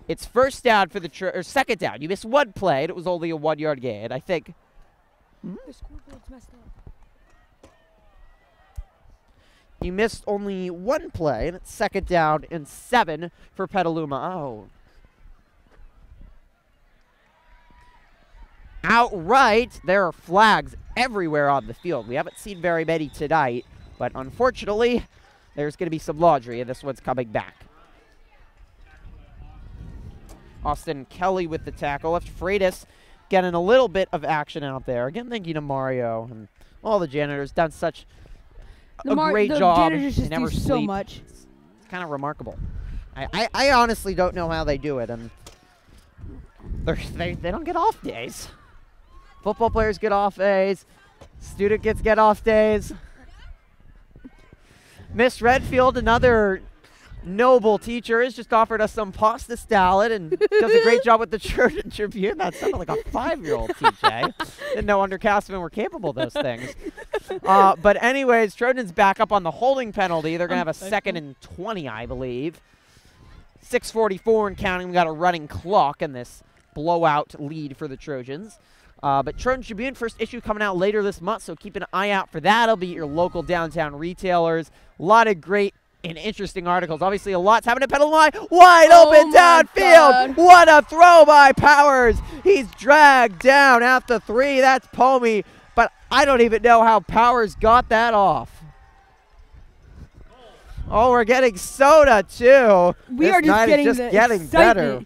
It's first down for the or second down. You missed one play, and it was only a 1-yard gain. I think. The scoreboard's messed up. You missed only one play, and it's second down and 7 for Petaluma. Oh. Outright, there are flags everywhere on the field. We haven't seen very many tonight, but unfortunately, there's going to be some laundry, and this one's coming back. Austin Kelly with the tackle. Left Freitas getting a little bit of action out there. Again, thank you to Mario and all the janitors. Done such a great job. The janitors just never do so sleep. much. It's kind of remarkable. I honestly don't know how they do it. And they don't get off days. Football players get off days. Student kids get off days. Miss Redfield, another noble teacher, has just offered us some pasta salad and does a great job with the Trojan Tribune. That sounded like a 5-year-old TJ. Didn't know underclassmen were capable of those things. But anyways, Trojans back up on the holding penalty. They're going to have a 2nd and 20, I believe. 6:44 and counting. We got a running clock in this blowout lead for the Trojans. But Trojan Tribune, first issue coming out later this month, so keep an eye out for that. It'll be your local downtown retailers. A lot of great and interesting articles. Obviously, a lot's happening at Petaluma. Wide open downfield. What a throw by Powers. He's dragged down at the 3. That's Pomey, but I don't even know how Powers got that off. Oh, we're getting soda, too. We are just getting better.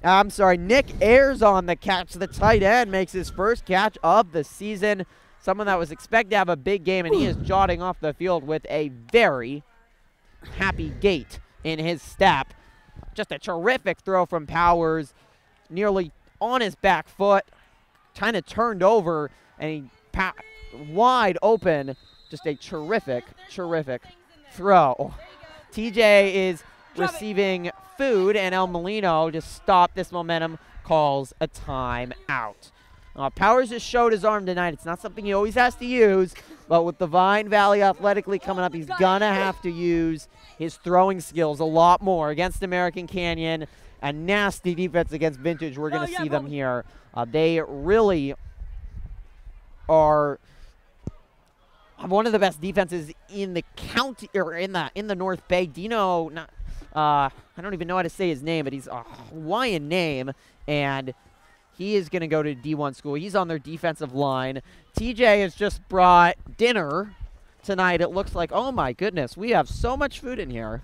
I'm sorry, Nick Ayers on the catch. The tight end makes his first catch of the season. Someone that was expected to have a big game, and he is jotting off the field with a very happy gait in his step. Just a terrific throw from Powers, nearly on his back foot, kind of turned over, and wide open. Just a terrific, terrific throw. TJ is receiving food, and El Molino just stopped this momentum, calls a timeout. Powers just showed his arm tonight. It's not something he always has to use, but with the Vine Valley Athletically coming up, he's going to have to use his throwing skills a lot more against American Canyon. A nasty defense against Vintage. We're going to see them here. They really are one of the best defenses in the county, or in the North Bay. Dino, I don't even know how to say his name, but he's a Hawaiian name, and he is going to go to D1 school. He's on their defensive line. TJ has just brought dinner tonight. It looks like, oh my goodness, we have so much food in here.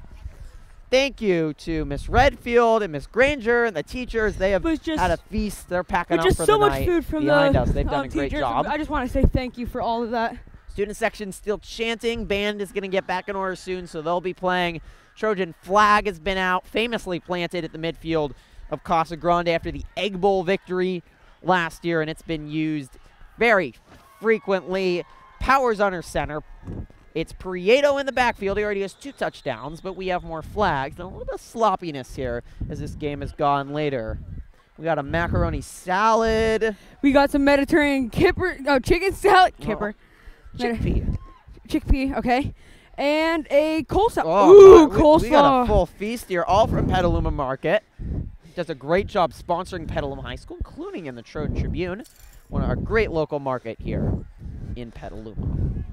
Thank you to Miss Redfield and Miss Granger and the teachers. They have had a feast. They're packing up for the night. Just so much food from behind us. They've done a great teachers. job. I just want to say thank you for all of that. Student section still chanting. Band is going to get back in order soon, so they'll be playing. Trojan flag has been out, famously planted at the midfield of Casa Grande after the Egg Bowl victory last year, and it's been used very frequently. Powers under center. It's Prieto in the backfield. He already has 2 touchdowns, but we have more flags and a little bit of sloppiness here as this game has gone later. We got a macaroni salad. We got some Mediterranean chicken salad. Kipper. Chickpea, okay. And a coleslaw. Oh, coleslaw. We got a full feast here, all from Petaluma Market. Does a great job sponsoring Petaluma High School, including in the Trojan Tribune, a great local market here in Petaluma.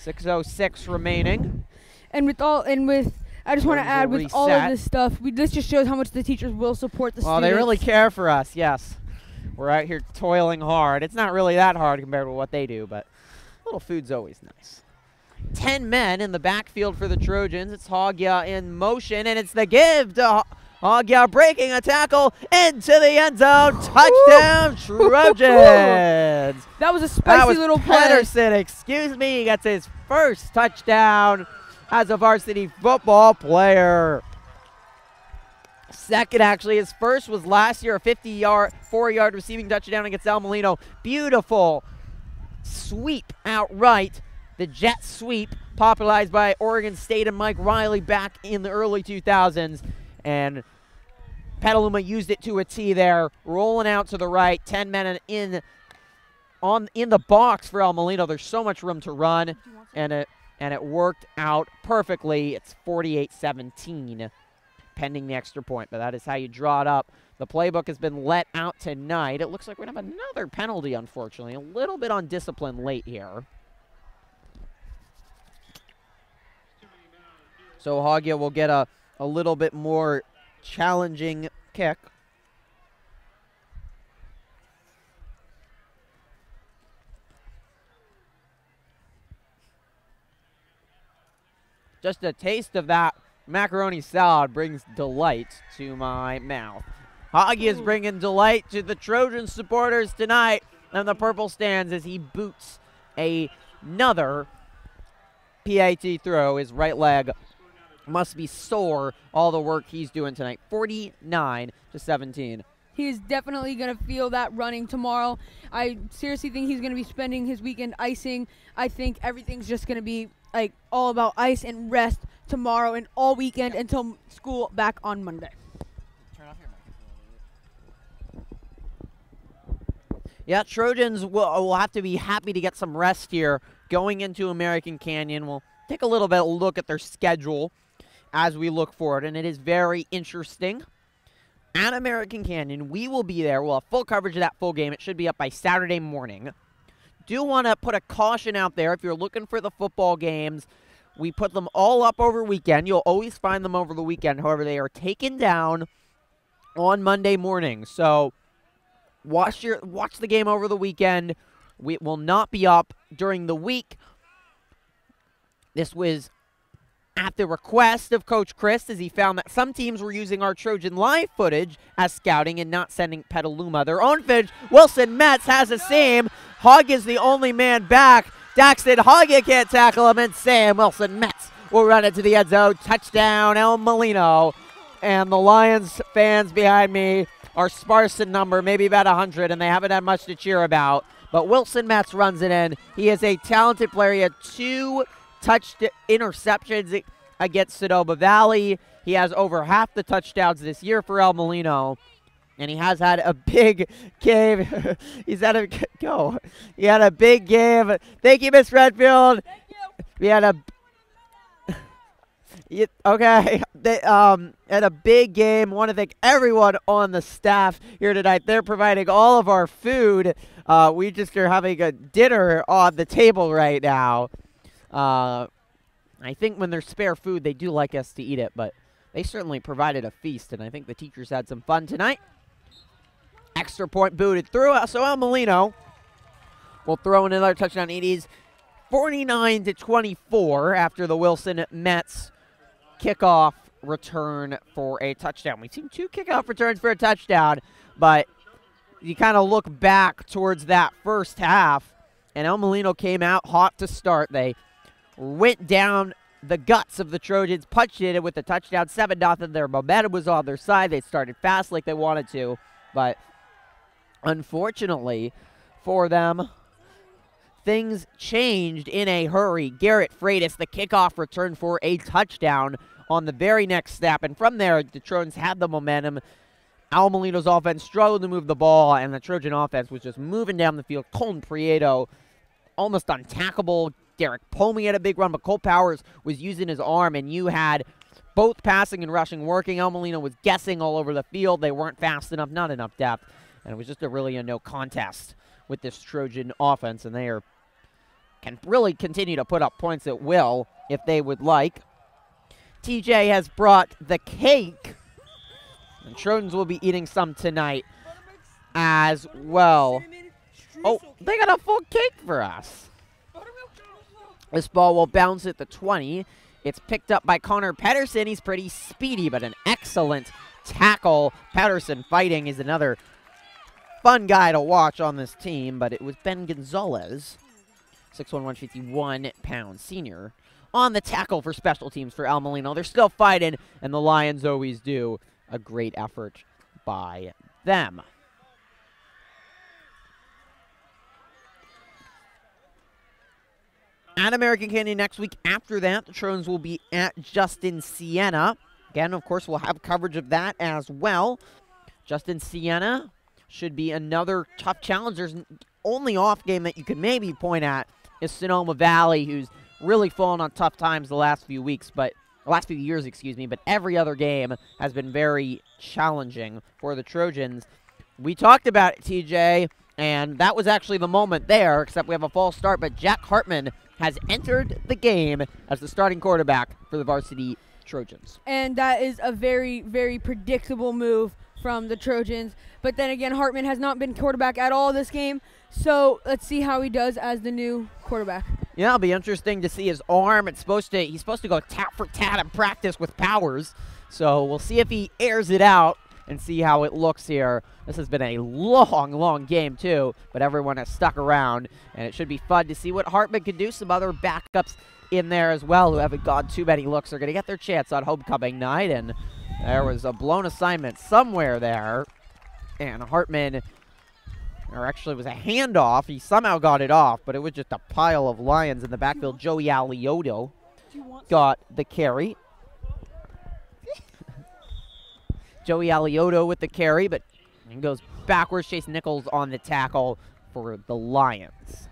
6:06 remaining. I just want to add, with all of this stuff, this just shows how much the teachers will support the students. Well, they really care for us, yes. We're out here toiling hard. It's not really that hard compared to what they do, but a little food's always nice. 10 men in the backfield for the Trojans. It's Hogya in motion, and it's the give to Hogya, breaking a tackle into the end zone. Touchdown, Trojans. That was a spicy little play. Pedersen, excuse me. He gets his first touchdown as a varsity football player. Second, actually. His first was last year, a 4-yard receiving touchdown against El Molino. Beautiful sweep outright. The jet sweep, popularized by Oregon State and Mike Riley back in the early 2000s. And Petaluma used it to a T there, rolling out to the right. 10 men in in the box for El Molino. There's so much room to run, and it worked out perfectly. It's 48-17, pending the extra point, but that is how you draw it up. The playbook has been let out tonight. It looks like we're going to have another penalty, unfortunately. A little bit on discipline late here. So Hagia will get a little bit more challenging kick. Just a taste of that macaroni salad brings delight to my mouth. Hagia is bringing delight to the Trojan supporters tonight in the purple stands as he boots another PAT throw. His right leg must be sore, all the work he's doing tonight. 49-17. He is definitely going to feel that running tomorrow. I seriously think he's going to be spending his weekend icing. I think everything's just going to be like all about ice and rest tomorrow and all weekend until school back on Monday. Yeah, Trojans will have to be happy to get some rest here going into American Canyon. We'll take a little bit of a look at their schedule as we look forward, and it is very interesting. At American Canyon, we will be there. We'll have full coverage of that full game. It should be up by Saturday morning. Do want to put a caution out there if you're looking for the football games. We put them all up over weekend. You'll always find them over the weekend. However, they are taken down on Monday morning. So watch the game over the weekend. We will not be up during the week. This was at the request of Coach Chris, as he found that some teams were using our Trojan live footage as scouting and not sending Petaluma their own footage. Wilson Metz has a seam. Hogg is the only man back. Daxton Hagia can't tackle him, and Sam Wilson Metz will run it to the end zone. Touchdown, El Molino. And the Lions fans behind me are sparse in number, maybe about 100, and they haven't had much to cheer about. But Wilson Metz runs it in. He is a talented player. He had 2 interceptions against Sonoma Valley. He has over half the touchdowns this year for El Molino. And he has had a big game. He had a big game. Thank you, Miss Redfield. Thank you. We had had a big game. Want to thank everyone on the staff here tonight. They're providing all of our food. We just are having a dinner on the table right now. I think when there's spare food, they do like us to eat it, but they certainly provided a feast, and I think the teachers had some fun tonight. Extra point booted through, so El Molino will throw in another touchdown. It is 49-24 after the Wilson Metz kickoff return for a touchdown. We've seen 2 kickoff returns for a touchdown, but you kind of look back towards that first half, and El Molino came out hot to start. They went down the guts of the Trojans, punched it with a touchdown, 7-0. Their momentum was on their side. They started fast like they wanted to, but unfortunately for them, things changed in a hurry. Garrett Freitas, the kickoff return for a touchdown on the very next snap, and from there, the Trojans had the momentum. El Molino's offense struggled to move the ball, and the Trojan offense was just moving down the field. Colton Prieto, almost untackable. Derek Pomey had a big run, but Cole Powers was using his arm, and you had both passing and rushing working. El Molino was guessing all over the field. They weren't fast enough, not enough depth, and it was just a no contest with this Trojan offense, and they can really continue to put up points at will if they would like. TJ has brought the cake, and Trojans will be eating some tonight as well. Oh, they got a full cake for us. This ball will bounce at the 20. It's picked up by Connor Pedersen. He's pretty speedy, but an excellent tackle. Pedersen fighting is another fun guy to watch on this team, but it was Ben Gonzalez, 6'1", 151-pound senior, on the tackle for special teams for El Molino. They're still fighting, and the Lions always do. A great effort by them. At American Canyon next week. After that, the Trojans will be at Justin Siena. Again, of course, we'll have coverage of that as well. Justin Siena should be another tough challenge. There's only off game that you could maybe point at is Sonoma Valley, who's really fallen on tough times the last few years, but every other game has been very challenging for the Trojans. We talked about it, TJ, and that was actually the moment there, except we have a false start, but Jack Hartman has entered the game as the starting quarterback for the varsity Trojans. And that is a very, very predictable move from the Trojans. But then again, Hartman has not been quarterback at all this game, so let's see how he does as the new quarterback. Yeah, it'll be interesting to see his arm. He's supposed to go tat for tat in practice with Powers, so we'll see if he airs it out and see how it looks here. This has been a long, long game, too, but everyone has stuck around, and it should be fun to see what Hartman can do. Some other backups in there as well who haven't gone too many looks are going to get their chance on homecoming night, and there was a blown assignment somewhere there, and Hartman, or actually it was a handoff. He somehow got it off, but it was just a pile of Lions in the backfield. Joey Alioto got the carry. Joey Alioto with the carry, but he goes backwards. Chase Nichols on the tackle for the Lions.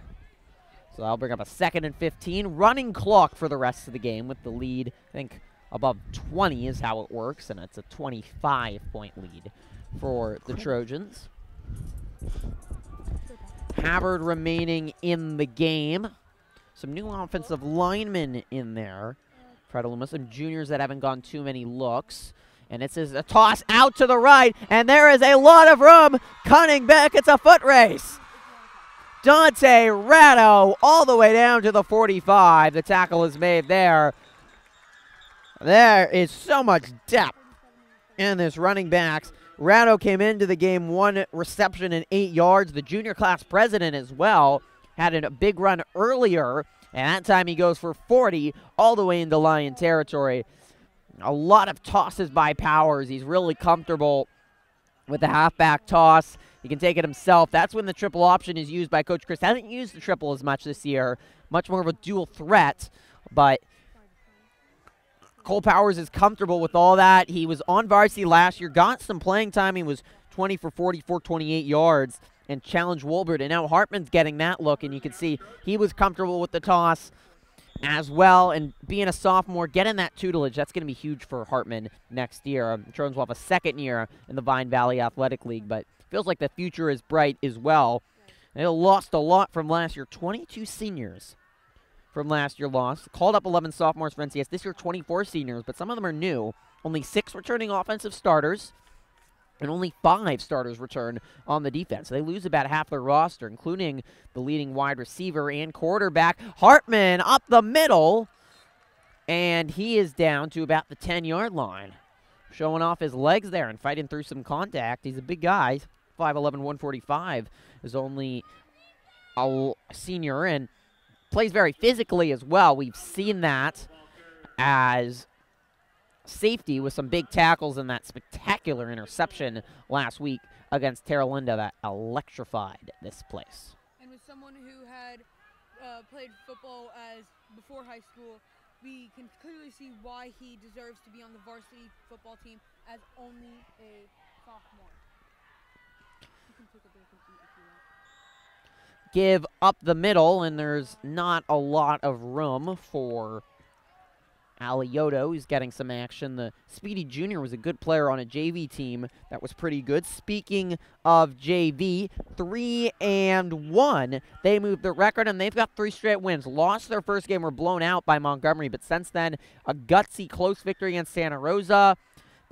So that'll bring up a 2nd and 15. Running clock for the rest of the game with the lead, I think, above 20 is how it works, and it's a 25-point lead for the Trojans. Havard remaining in the game. Some new offensive linemen in there. Petaluma, some juniors that haven't gone too many looks. And it's a toss out to the right, and there is a lot of room. Cunning back, it's a foot race. Dante Ratto all the way down to the 45. The tackle is made there. There is so much depth in this running backs. Ratto came into the game 1 reception and 8 yards. The junior class president as well had a big run earlier, and that time he goes for 40 all the way into Lion territory. A lot of tosses by Powers. He's really comfortable with the halfback toss. He can take it himself. That's when the triple option is used by Coach Chris. Hasn't used the triple as much this year. Much more of a dual threat, but Cole Powers is comfortable with all that. He was on varsity last year, got some playing time. He was 20 for 44, 28 yards, and challenged Wolbert. And now Hartman's getting that look, and you can see he was comfortable with the toss as well. And being a sophomore, getting that tutelage, that's going to be huge for Hartman next year. Trojans will have a 2nd year in the Vine Valley Athletic League, but feels like the future is bright as well. They lost a lot from last year. 22 seniors from last year lost. Called up 11 sophomores for NCS. This year, 24 seniors, but some of them are new. Only 6 returning offensive starters, and only 5 starters return on the defense. So they lose about half their roster, including the leading wide receiver and quarterback. Hartman up the middle, and he is down to about the 10-yard line. Showing off his legs there and fighting through some contact. He's a big guy. 5'11", 145 is only a senior in. Plays very physically as well. We've seen that as safety with some big tackles and that spectacular interception last week against Terra Linda that electrified this place. And with someone who had played football as before high school, we can clearly see why he deserves to be on the varsity football team as only a sophomore. You can take a break and eat if you want. Give up the middle, and there's not a lot of room for Alioto. He's getting some action. The Speedy Jr. was a good player on a JV team that was pretty good. Speaking of JV, 3-1. They moved the record, and they've got 3 straight wins. Lost their first game, were blown out by Montgomery, but since then, a gutsy close victory against Santa Rosa.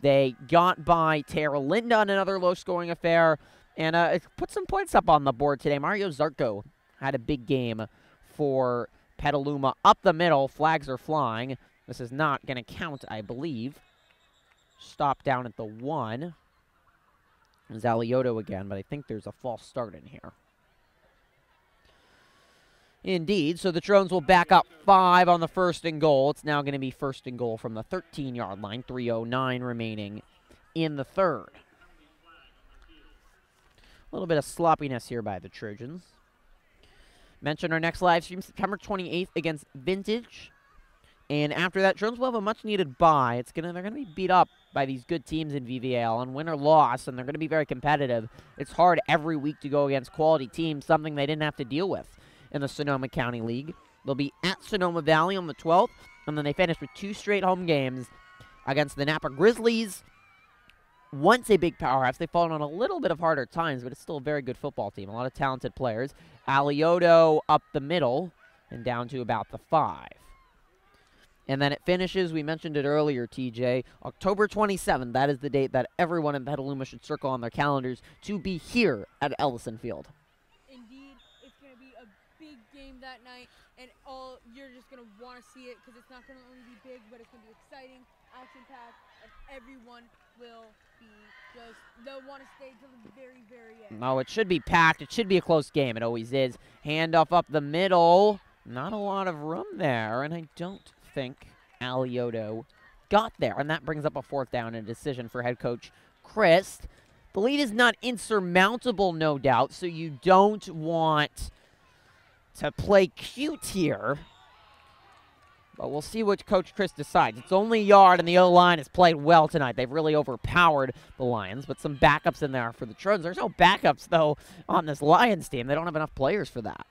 They got by Terra Linda in another low-scoring affair, and put some points up on the board today. Mario Zarco had a big game for Petaluma. Up the middle, flags are flying. This is not going to count, I believe. Stop down at the 1. There's Alioto again, but I think there's a false start in here. Indeed, so the Trojans will back up 5 on the 1st and goal. It's now going to be 1st and goal from the 13-yard line. 3:09 remaining in the 3rd. A little bit of sloppiness here by the Trojans. Mention our next live stream, September 28th against Vintage. And after that, Trojans will have a much-needed bye. They're going to be beat up by these good teams in VVAL on win or loss, and they're going to be very competitive. It's hard every week to go against quality teams, something they didn't have to deal with in the Sonoma County League. They'll be at Sonoma Valley on the 12th, and then they finish with 2 straight home games against the Napa Grizzlies. Once a big powerhouse, they've fallen on a little bit of harder times, but it's still a very good football team. A lot of talented players. Alioto up the middle and down to about the 5. And then it finishes, we mentioned it earlier, TJ, October 27th. That is the date that everyone in Petaluma should circle on their calendars to be here at Ellison Field. Indeed, it's going to be a big game that night, and you're just going to want to see it because it's not going to only be big, but it's going to be exciting, action-packed, and everyone will be they'll want to stay till the very, very end. No, it should be packed. It should be a close game. It always is. Handoff up the middle. Not a lot of room there, and I don't think Alioto got there. And that brings up a 4th down and a decision for head coach Christ. The lead is not insurmountable, no doubt, so you don't want to play cute here. But we'll see what Coach Chris decides. It's only a yard, and the O-line has played well tonight. They've really overpowered the Lions, but some backups in there for the Trojans. There's no backups, though, on this Lions team. They don't have enough players for that.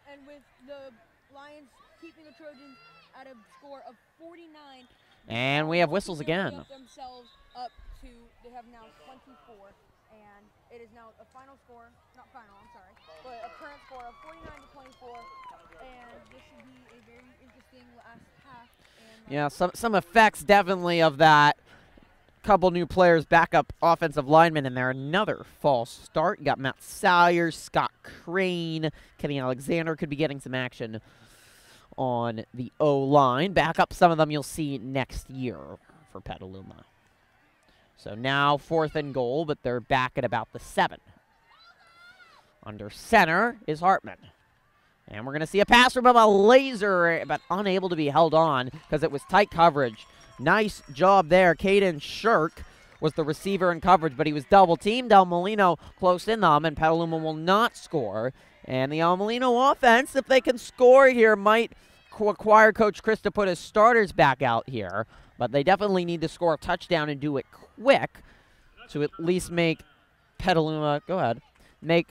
And with the Lions keeping the Trojans at a score of 49. And we have whistles again. Themselves up to, they have now 24. And it is now a final score, not final, I'm sorry, but a current score of 49-24, and this should be a very interesting last half. And yeah, some effects definitely of that. Couple new players, backup offensive linemen in there. Another false start. You got Matt Salyer, Scott Crane, Kenny Alexander could be getting some action on the O-line. Back up some of them you'll see next year for Petaluma. So now 4th and goal, but they're back at about the 7. Under center is Hartman. And we're going to see a pass from a laser, but unable to be held on because it was tight coverage. Nice job there. Caden Shirk was the receiver in coverage, but he was double-teamed. El Molino close in them, and Petaluma will not score. And the El Molino offense, if they can score here, might require Coach Chris to put his starters back out here. But they definitely need to score a touchdown and do it quick to at least make Petaluma, make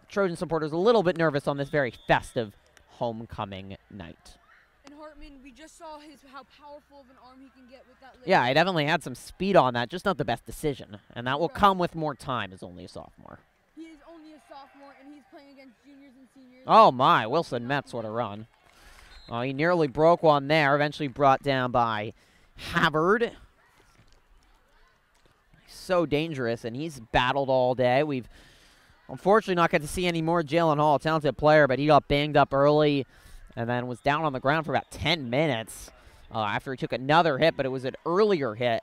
Trojan supporters a little bit nervous on this very festive homecoming night. And Hartman, we just saw how powerful of an arm he can get with that laser. Yeah, he definitely had some speed on that, just not the best decision. And that will come with more time as only a sophomore. He is only a sophomore, and he's playing against juniors and seniors. Oh, my. Wilson Metz, what a run. Oh, he nearly broke one there, eventually brought down by Havard. So dangerous, and he's battled all day. We've unfortunately not got to see any more Jalen Hall, a talented player, but he got banged up early and then was down on the ground for about 10 minutes after he took another hit, but it was an earlier hit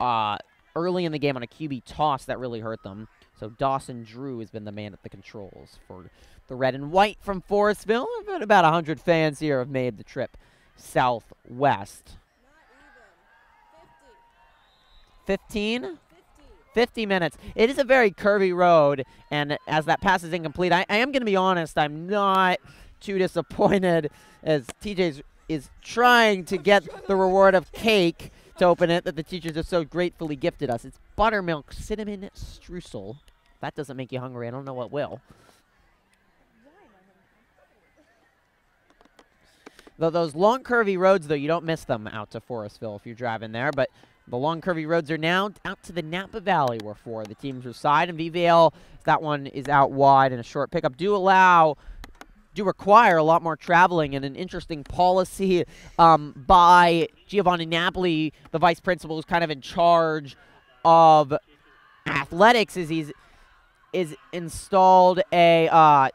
early in the game on a QB toss that really hurt them. So Dawson Drew has been the man at the controls for the red and white from Forestville. About 100 fans here have made the trip southwest. 15? 50 minutes. It is a very curvy road, and as that pass is incomplete, I am going to be honest, I'm not too disappointed as TJ is trying to get the reward of cake to open it that the teachers have so gratefully gifted us. It's buttermilk cinnamon streusel. If that doesn't make you hungry, I don't know what will. Though those long curvy roads, though, you don't miss them out to Forestville if you're driving there, but the long curvy roads are now out to the Napa Valley where 4 of the teams reside. And VVAL, that one is out wide and a short pickup, do require a lot more traveling, and an interesting policy by Giovanni Napoli, the vice principal who's kind of in charge of athletics, is installed as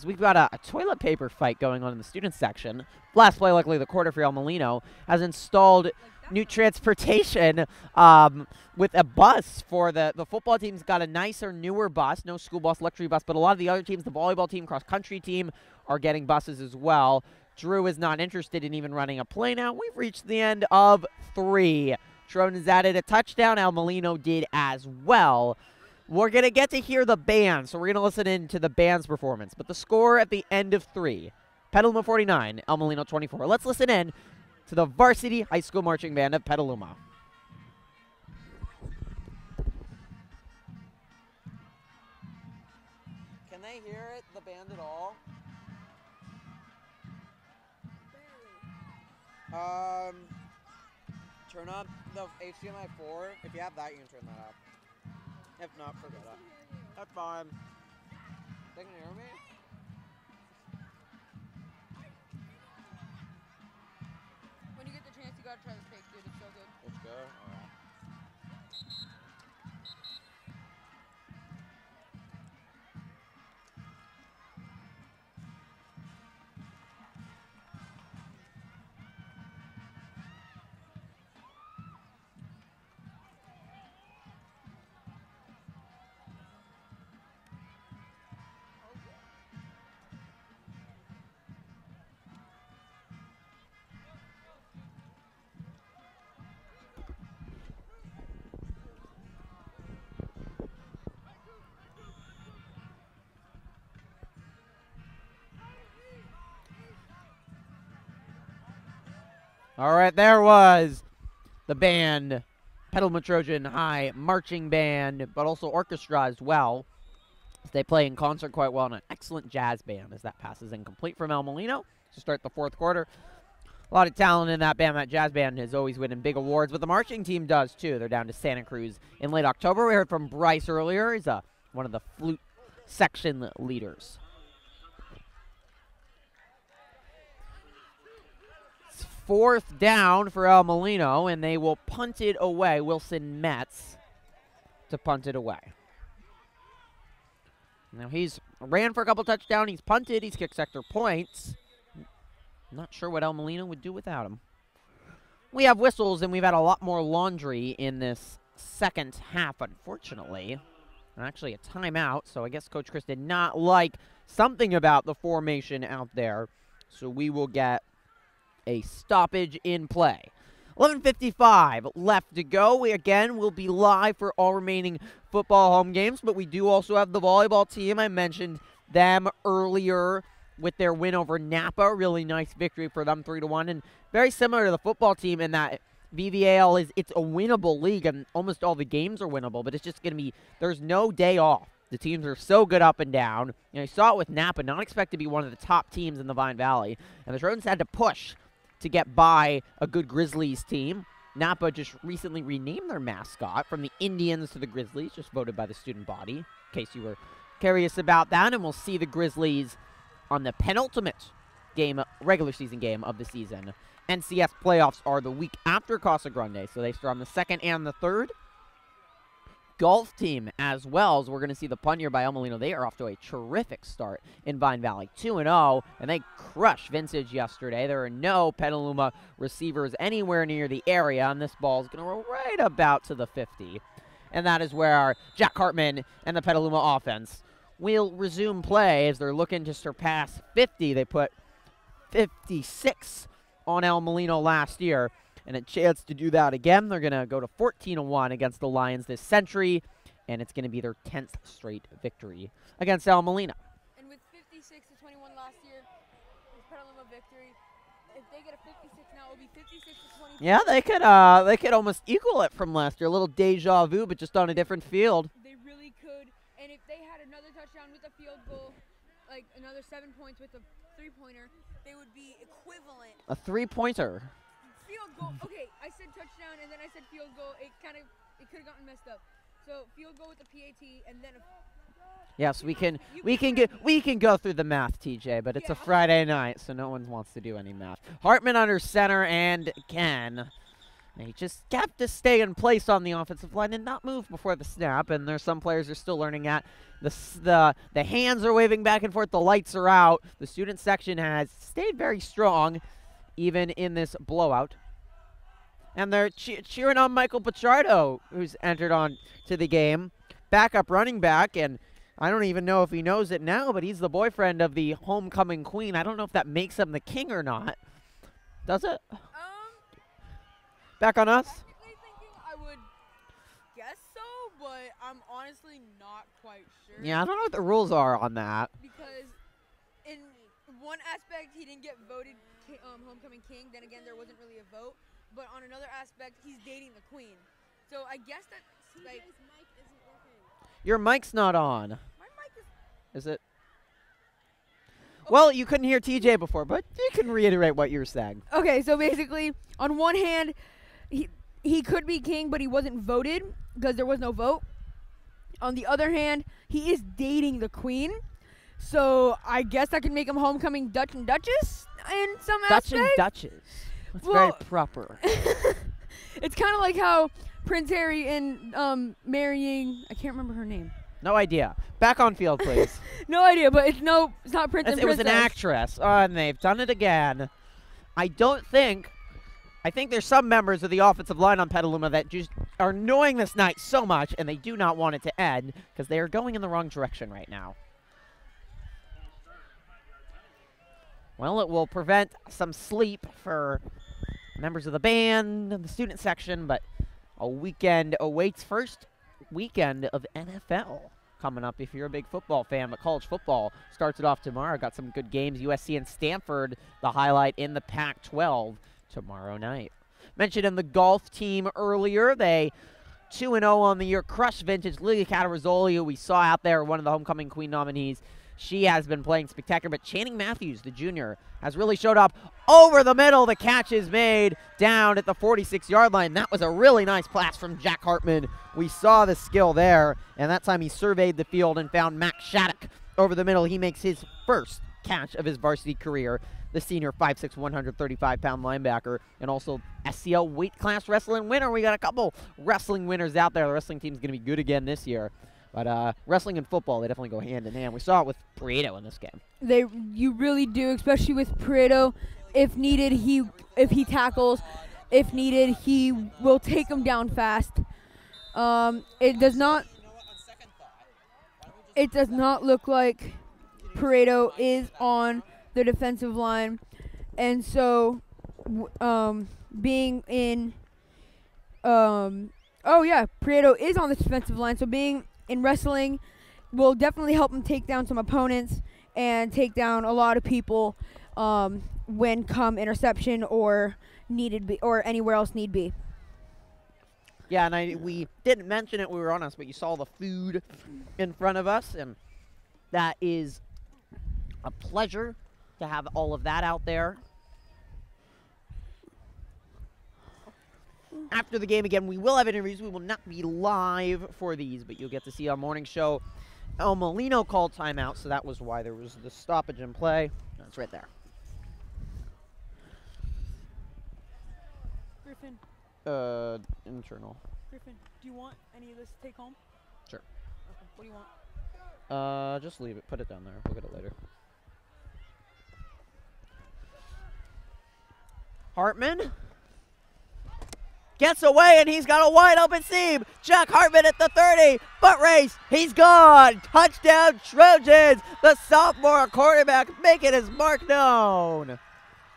we've got a toilet paper fight going on in the student section. Last play, luckily, the quarter for El Molino has installed new transportation with a bus for the football team's got a nicer, newer bus, no school bus, luxury bus, but a lot of the other teams, the volleyball team, cross-country team, are getting buses as well. Drew is not interested in even running a play now. We've reached the end of 3. Trojans added a touchdown. El Molino did as well. We're going to get to hear the band, so we're going to listen in to the band's performance. But the score at the end of 3, Petaluma 49, El Molino 24. Let's listen in to the Varsity High School Marching Band of Petaluma. Can they hear it, the band at all? Turn up the HDMI 4. If you have that, you can turn that up. If not, forget it. That's fine. They can hear me? When you get the chance, you gotta try the steak, dude. It's so good. Let's go. All right. All right, there was the band, Petaluma Trojan High Marching Band, but also orchestra as well. They play in concert quite well, and an excellent jazz band as that passes incomplete from El Molino to start the 4th quarter. A lot of talent in that band. That jazz band is always winning big awards, but the marching team does too. They're down to Santa Cruz in late October. We heard from Bryce earlier. He's one of the flute section leaders. 4th down for El Molino, and they will punt it away. Wilson Metz to punt it away. Now he's ran for a couple touchdowns. He's punted. He's kicked sector points. Not sure what El Molino would do without him. We have whistles, and we've had a lot more laundry in this second half, unfortunately. Actually, a timeout, so I guess Coach Chris did not like something about the formation out there. So we will get a stoppage in play. 11:55 left to go. We again will be live for all remaining football home games, but we do also have the volleyball team. I mentioned them earlier with their win over Napa. Really nice victory for them, 3-1, and very similar to the football team in that VVAL it's a winnable league, and almost all the games are winnable, but it's just going to be, there's no day off. The teams are so good up and down. You know, you saw it with Napa, not expect to be one of the top teams in the Vine Valley, and the Trojans had to push to get by a good Grizzlies team. Napa just recently renamed their mascot from the Indians to the Grizzlies, just voted by the student body, in case you were curious about that. And we'll see the Grizzlies on the penultimate game, regular season game of the season. NCS playoffs are the week after Casa Grande, so they start on the 2nd and the 3rd. Golf team as well, as we're going to see the punt here by El Molino. They are off to a terrific start in Vine Valley, 2-0, and they crushed Vintage yesterday. There are no Petaluma receivers anywhere near the area, and this ball is going to roll right about to the 50. And that is where our Jack Hartman and the Petaluma offense will resume play as they're looking to surpass 50. They put 56 on El Molino last year, and a chance to do that again. They're going to go to 14-1 against the Lions this century, and it's going to be their 10th straight victory against El Molino. And with 56-21 last year, with Petaluma victory, if they get a 56 now, it will be 56-24. Yeah, they could almost equal it from last year. A little deja vu, but just on a different field. They really could, and if they had another touchdown with a field goal, like another 7 points with a 3-pointer, they would be equivalent. A 3-pointer. Field goal. Okay, I said touchdown and then I said field goal. It could have gotten messed up. So field goal with the PAT and then. Yes, we can go through the math, TJ, but it's a Friday night, so no one wants to do any math. Hartman under center, and again, he just have to stay in place on the offensive line and not move before the snap. And there's some players who are still learning that. The hands are waving back and forth. The lights are out. The student section has stayed very strong, even in this blowout. And they're cheering on Michael Pichardo, who's entered on to the game. Backup running back, and I don't even know if he knows it now, but he's the boyfriend of the homecoming queen. I don't know if that makes him the king or not. Does it? Back on us? Technically thinking I would guess so, but I'm I'm honestly not quite sure. Yeah, I don't know what the rules are on that. Because in one aspect, he didn't get voted homecoming king. Then again, there wasn't really a vote. But on another aspect, he's dating the queen. So I guess that's like. TJ's mic isn't working. Your mic's not on. My mic is. Is it? Well, you couldn't hear TJ before, but you can reiterate what you were saying. Okay, so basically, on one hand, he could be king, but he wasn't voted because there was no vote. On the other hand, he is dating the queen. So I guess that can make him homecoming Dutch and Duchess in some Dutch aspect. and Duchess. That's Well, very proper. It's kind of like how Prince Harry and marrying, I can't remember her name. No idea. Back on field, please. No idea, but it's not Prince and It was Princess. an actress. Oh, and they've done it again. I think there's some members of the offensive line on Petaluma that just are annoying this night so much, and they do not want it to end because they are going in the wrong direction right now. Well, it will prevent some sleep for members of the band and the student section, but a weekend awaits. First weekend of NFL coming up if you're a big football fan, but college football starts it off tomorrow. Got some good games. USC and Stanford, the highlight in the Pac-12 tomorrow night. Mentioned in the golf team earlier, they 2-0 on the year, crushed vintage. Lilia Catarizoli, who we saw out there, one of the homecoming queen nominees. She has been playing spectacular, but Channing Matthews, the junior, has really showed up over the middle. The catch is made down at the 46-yard line. That was a really nice pass from Jack Hartman. We saw the skill there, and that time he surveyed the field and found Max Shattuck over the middle. He makes his first catch of his varsity career. The senior 5'6", 135-pound linebacker, and also SCL weight class wrestling winner. We got a couple wrestling winners out there. The wrestling team's going to be good again this year. But wrestling and football, they definitely go hand in hand. We saw it with Prieto in this game. You really do, especially with Prieto. If needed, if he tackles. If needed, he will take him down fast. It does not look like Prieto is on the defensive line, and so being in Prieto is on the defensive line, so being in wrestling will definitely help him take down some opponents and take down a lot of people when come interception or needed be, or anywhere else need be. Yeah, and we didn't mention it, we were on us, but you saw the food in front of us, and that is a pleasure to have all of that out there. After the game, again, we will have interviews. We will not be live for these, but you'll get to see our morning show. El Molino called timeout, so that was why there was the stoppage in play. That's right there. Griffin. Internal. Griffin, do you want any of this to take home? Sure. Okay. What do you want? Just leave it. Put it down there. We'll get it later. Hartman gets away, and he's got a wide open seam. Jack Hartman at the 30. Foot race. He's gone. Touchdown, Trojans. The sophomore quarterback making his mark known.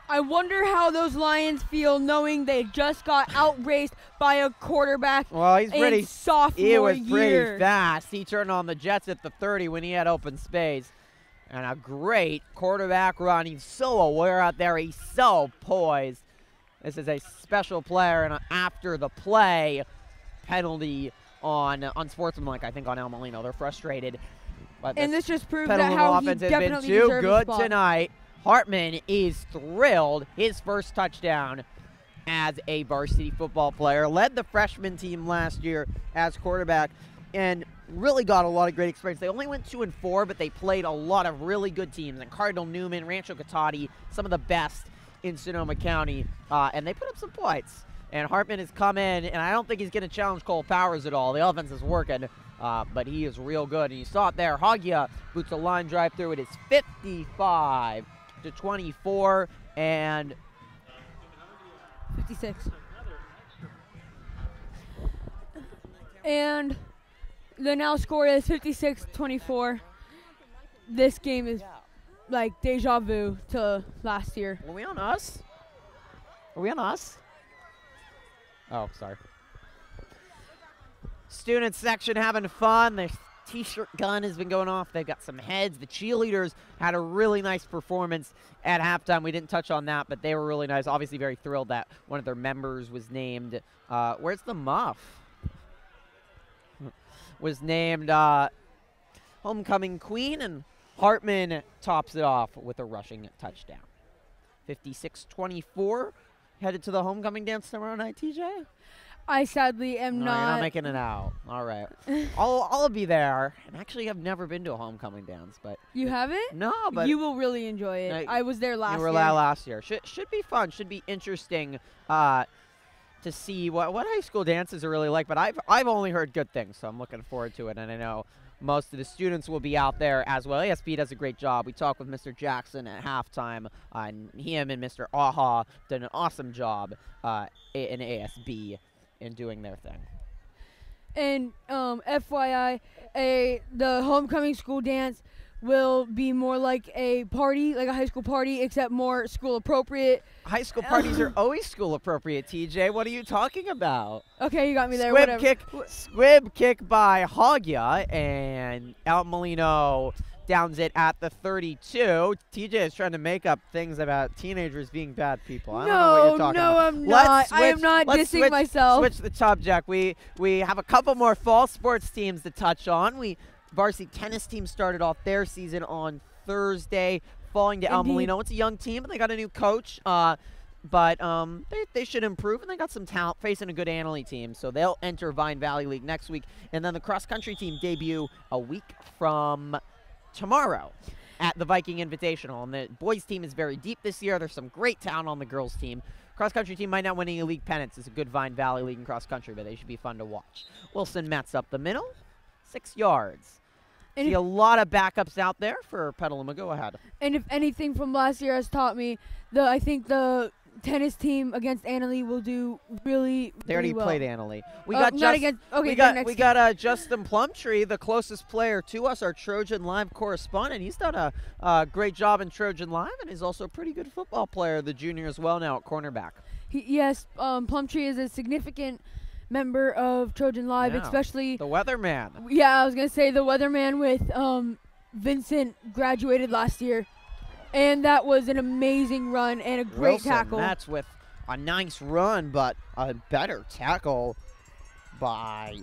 I wonder how those Lions feel knowing they just got outraced by a quarterback. Well, he's pretty sophomore year. He was year. pretty fast. He turned on the Jets at the 30 when he had open space. And a great quarterback run. He's so aware out there. He's so poised. This is a special player, and after the play, penalty on unsportsmanlike, I think, on El Molino. They're frustrated. But and this just proves that Petaluma how he offense has been definitely too deserves a good spot. tonight. Hartman is thrilled. His first touchdown as a varsity football player. Led the freshman team last year as quarterback and really got a lot of great experience. They only went 2-4, but they played a lot of really good teams. And Cardinal Newman, Rancho Cotati, some of the best in Sonoma County. And they put up some points. And Hartman has come in, and I don't think he's going to challenge Cole Powers at all. The offense is working, but he is real good. And you saw it there. Hagia boots a line drive through. It is 55-24 and 56. And the now score is 56-24. This game is like deja vu to last year. Are we on us? Are we on us? Oh, sorry. Student section having fun. The T-shirt gun has been going off. They've got some heads. The cheerleaders had a really nice performance at halftime. We didn't touch on that, but they were really nice. Obviously very thrilled that one of their members was named, where's the muff? Was named homecoming queen, and Hartman tops it off with a rushing touchdown. 56-24, headed to the homecoming dance tomorrow night, TJ? I sadly am no, not. You're not making it out. All right. I'll be there. And actually, I've never been to a homecoming dance, but you haven't? No, but you will really enjoy it. I was there last year. You were there last year. Should be fun. Should be interesting to see what high school dances are really like. But I've only heard good things, so I'm looking forward to it. And I know most of the students will be out there as well. ASB does a great job. We talked with Mr. Jackson at halftime, and him and Mr. Aha did an awesome job in ASB in doing their thing. And FYI, the homecoming school dance will be more like a party, like a high school party, except more school appropriate. High school parties are always school appropriate, TJ. What are you talking about? Okay, you got me there. Squib kick by Hogya, and out Molino downs it at the 32. TJ is trying to make up things about teenagers being bad people. I don't know what you're talking about. No, I'm not. I am not dissing myself. Switch the subject. We have a couple more fall sports teams to touch on. Varsity tennis team started off their season on Thursday, falling to El Molino. It's a young team, and they got a new coach. But they should improve, and they got some talent facing a good Annalee team, so they'll enter Vine Valley League next week. And then the cross-country team debut a week from tomorrow at the Viking Invitational. And the boys team is very deep this year. There's some great talent on the girls team. Cross-country team might not win any league pennants. It's a good Vine Valley League in cross-country, but they should be fun to watch. Wilson Metz up the middle, 6 yards. See a lot of backups out there for Petaluma. Go ahead. And if anything from last year has taught me, I think the tennis team against Annalee will do really, They already well. played Annalee. We got Justin Plumtree, the closest player to us, our Trojan Live correspondent. He's done a great job in Trojan Live, and he's also a pretty good football player, the junior as well now at cornerback. Yes, Plumtree is a significant member of Trojan Live, especially the weatherman. Yeah, I was gonna say the weatherman with Vincent graduated last year, and that was an amazing run and a great tackle. That's with a nice run, but a better tackle by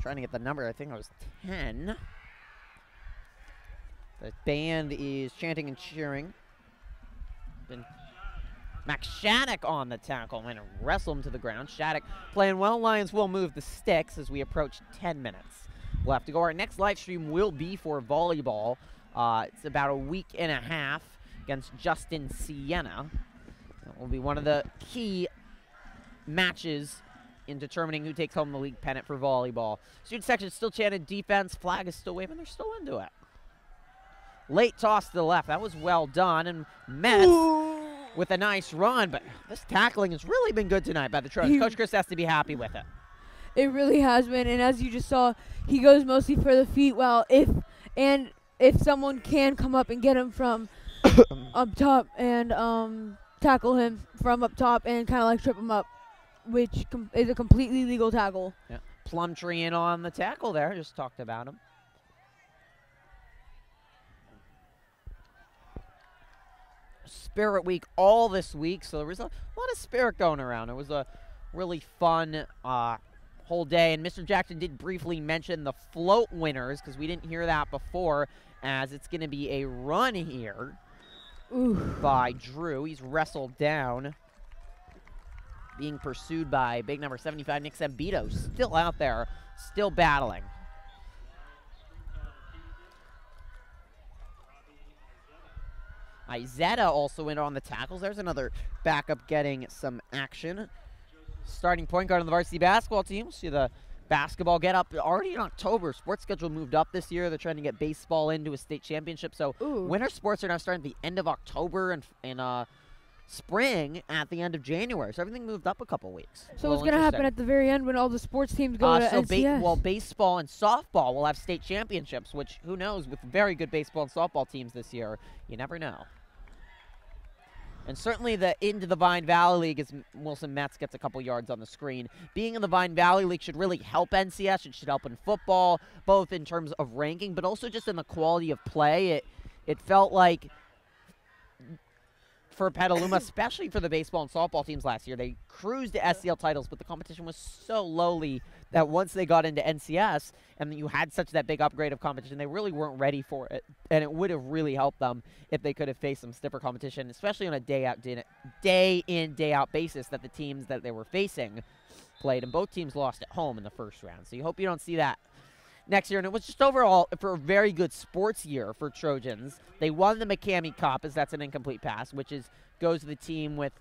trying to get the number. I think it was 10. The band is chanting and cheering. Max Shattuck on the tackle and wrestle him to the ground. Shattuck playing well. Lions will move the sticks as we approach 10 minutes. We'll have to go. Our next live stream will be for volleyball. It's about a week and a half against Justin Siena. That will be one of the key matches in determining who takes home the league pennant for volleyball. Student section still chanted defense. Flag is still waving. They're still into it. Late toss to the left. That was well done. And Metz with a nice run, but this tackling has really been good tonight by the Trojans. Coach Chris has to be happy with it. It really has been, and as you just saw, he goes mostly for the feet. Well, if someone can come up and get him from up top and tackle him from up top and kind of like trip him up, which is a completely legal tackle. Yeah. Plumtree in on the tackle there. Just talked about him. Spirit Week all this week, so there was a lot of spirit going around. It was a really fun whole day, and Mr. Jackson did briefly mention the float winners because we didn't hear that before, as it's going to be a run here by Drew. He's wrestled down, being pursued by big number 75, Nick Zambito, still out there, still battling. Izetta also in on the tackles. There's another backup getting some action. Starting point guard on the varsity basketball team. See the basketball get up already in October. Sports schedule moved up this year. They're trying to get baseball into a state championship. So winter sports are now starting at the end of October and spring at the end of January. So everything moved up a couple weeks. So what's going to happen at the very end when all the sports teams go to NCS? Well, baseball and softball will have state championships, which who knows, with very good baseball and softball teams this year, you never know. And certainly the into the Vine Valley League, as Wilson Metz gets a couple yards on the screen, being in the Vine Valley League should really help NCS. It should help in football, both in terms of ranking, but also just in the quality of play. It felt like for Petaluma, especially for the baseball and softball teams last year, they cruised to SCL titles, but the competition was so lowly that once they got into NCS and you had such that big upgrade of competition, they really weren't ready for it. And it would have really helped them if they could have faced some stiffer competition, especially on a day in, day out basis that the teams that they were facing played. And both teams lost at home in the first round. So you hope you don't see that next year. And it was just overall for a very good sports year for Trojans. They won the McCamey Cup, as that's an incomplete pass, which goes to the team with,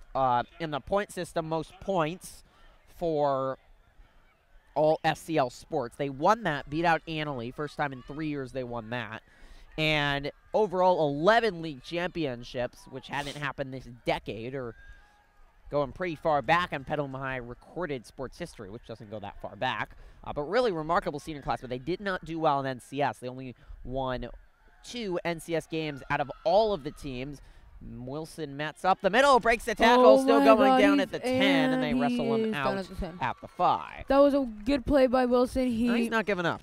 in the point system, most points for all SCL sports. They won that, beat out Annalee. First time in 3 years they won that. And overall 11 league championships, which hadn't happened this decade, or going pretty far back in Petaluma High recorded sports history, which doesn't go that far back. But really remarkable senior class, but they did not do well in NCS. They only won 2 NCS games out of all of the teams. Wilson Metz up the middle, breaks the tackle, still going down at the 10, and they wrestle him out at the 5. That was a good play by Wilson. He's not giving up.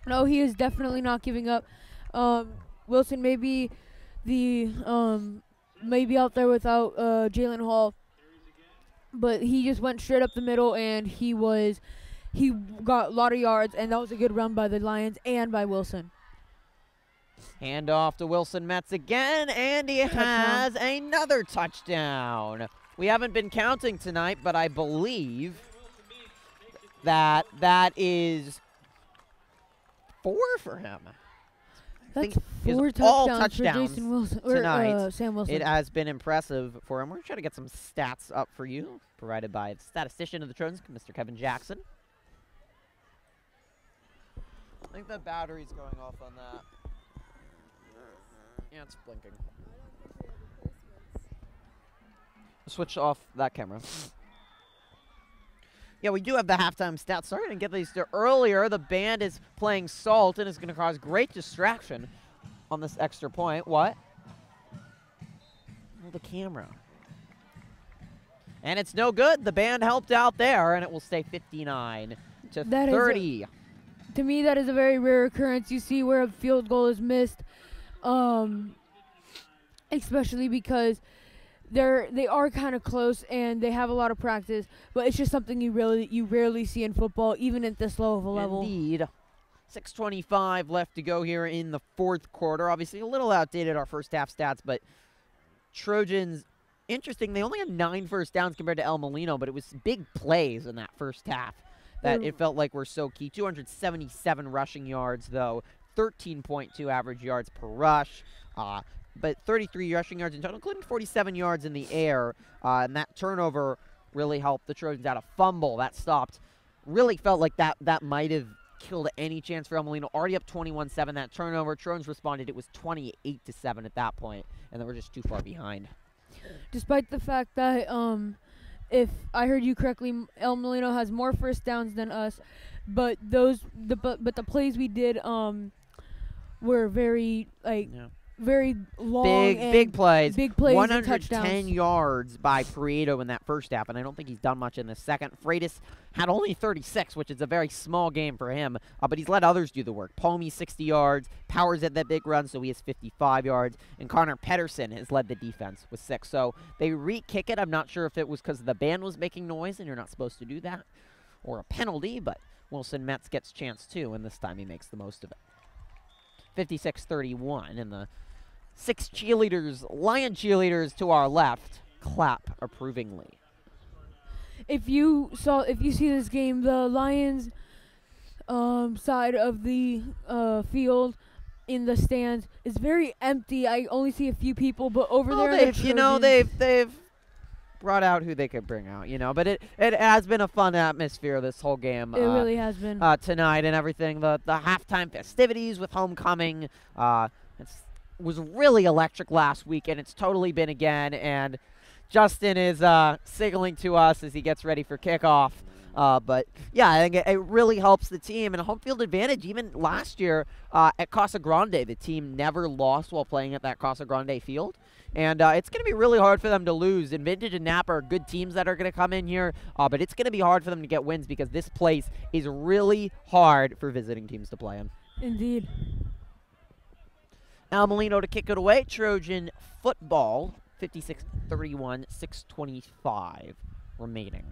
No, he is definitely not giving up. Wilson may be maybe out there without Jalen Hall, but he just went straight up the middle, and he got a lot of yards, and that was a good run by the Lions and by Wilson. Hand off to Wilson Metz again, and he has another touchdown. We haven't been counting tonight, but I believe that is 4 for him. That's 4 touchdowns, all touchdowns for Jason Wilson, tonight. Sam Wilson. It has been impressive for him. We're going to try to get some stats up for you, provided by the statistician of the Trojans, Mr. Kevin Jackson. I think the battery's going off on that. Yeah, it's blinking. Switch off that camera. Yeah, we do have the halftime stats. Sorry I didn't get these earlier. The band is playing Salt and is going to cause great distraction on this extra point. What? Oh, the camera. And it's no good. The band helped out there, and it will stay 59 to 30. To me, that is a very rare occurrence. You see where a field goal is missed. Especially because they are kind of close and they have a lot of practice, but it's just something you rarely see in football, even at this low of a level. Indeed. 6:25 left to go here in the 4th quarter. Obviously a little outdated, our first half stats, but Trojans, interesting, they only had 9 first downs compared to El Molino, but it was big plays in that first half that it felt like were so key. 277 rushing yards, though. 13.2 average yards per rush, but 33 rushing yards in total, including 47 yards in the air. And that turnover really helped the Trojans out. A fumble that stopped. Really felt like that might have killed any chance for El Molino. Already up 21-7. That turnover, Trojans responded. It was 28-7 at that point, and they were just too far behind. Despite the fact that, if I heard you correctly, El Molino has more first downs than us, but the plays we did were very very long, big plays. Big plays, 110 yards by Prieto in that first half, and I don't think he's done much in the second. Freitas had only 36, which is a very small game for him, but he's let others do the work. Pomey 60 yards, Powers at that big run, so he has 55 yards, and Connor Pedersen has led the defense with 6. So they re-kick it. I'm not sure if it was because the band was making noise, and you're not supposed to do that, or a penalty, but Wilson Metz gets chance too, and this time he makes the most of it. 56-31, and the 6 cheerleaders, Lion cheerleaders to our left, clap approvingly. If you see this game, the Lions side of the field in the stands is very empty. I only see a few people, but over there, they've brought out who they could bring out, but it has been a fun atmosphere this whole game. It really has been tonight and everything. The halftime festivities with Homecoming was really electric last week, and it's totally been again. And Justin is signaling to us as he gets ready for kickoff. But yeah, I think it really helps the team, and a home field advantage. Even last year at Casa Grande, the team never lost while playing at that Casa Grande field. And it's going to be really hard for them to lose. And Vintage and Napa are good teams that are going to come in here, but it's going to be hard for them to get wins because this place is really hard for visiting teams to play in. Indeed. Al Molino to kick it away. Trojan football, 56-31, 6:25 remaining.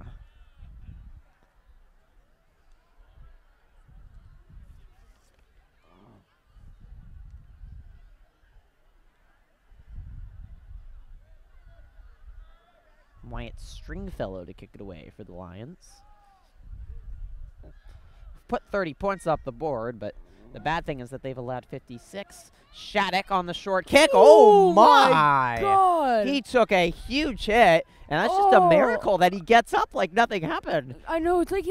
Wyatt Stringfellow to kick it away for the Lions. Put 30 points up the board, but the bad thing is that they've allowed 56. Shattuck on the short kick. Oh, my God. He took a huge hit, and that's just a miracle that he gets up like nothing happened. I know. It's like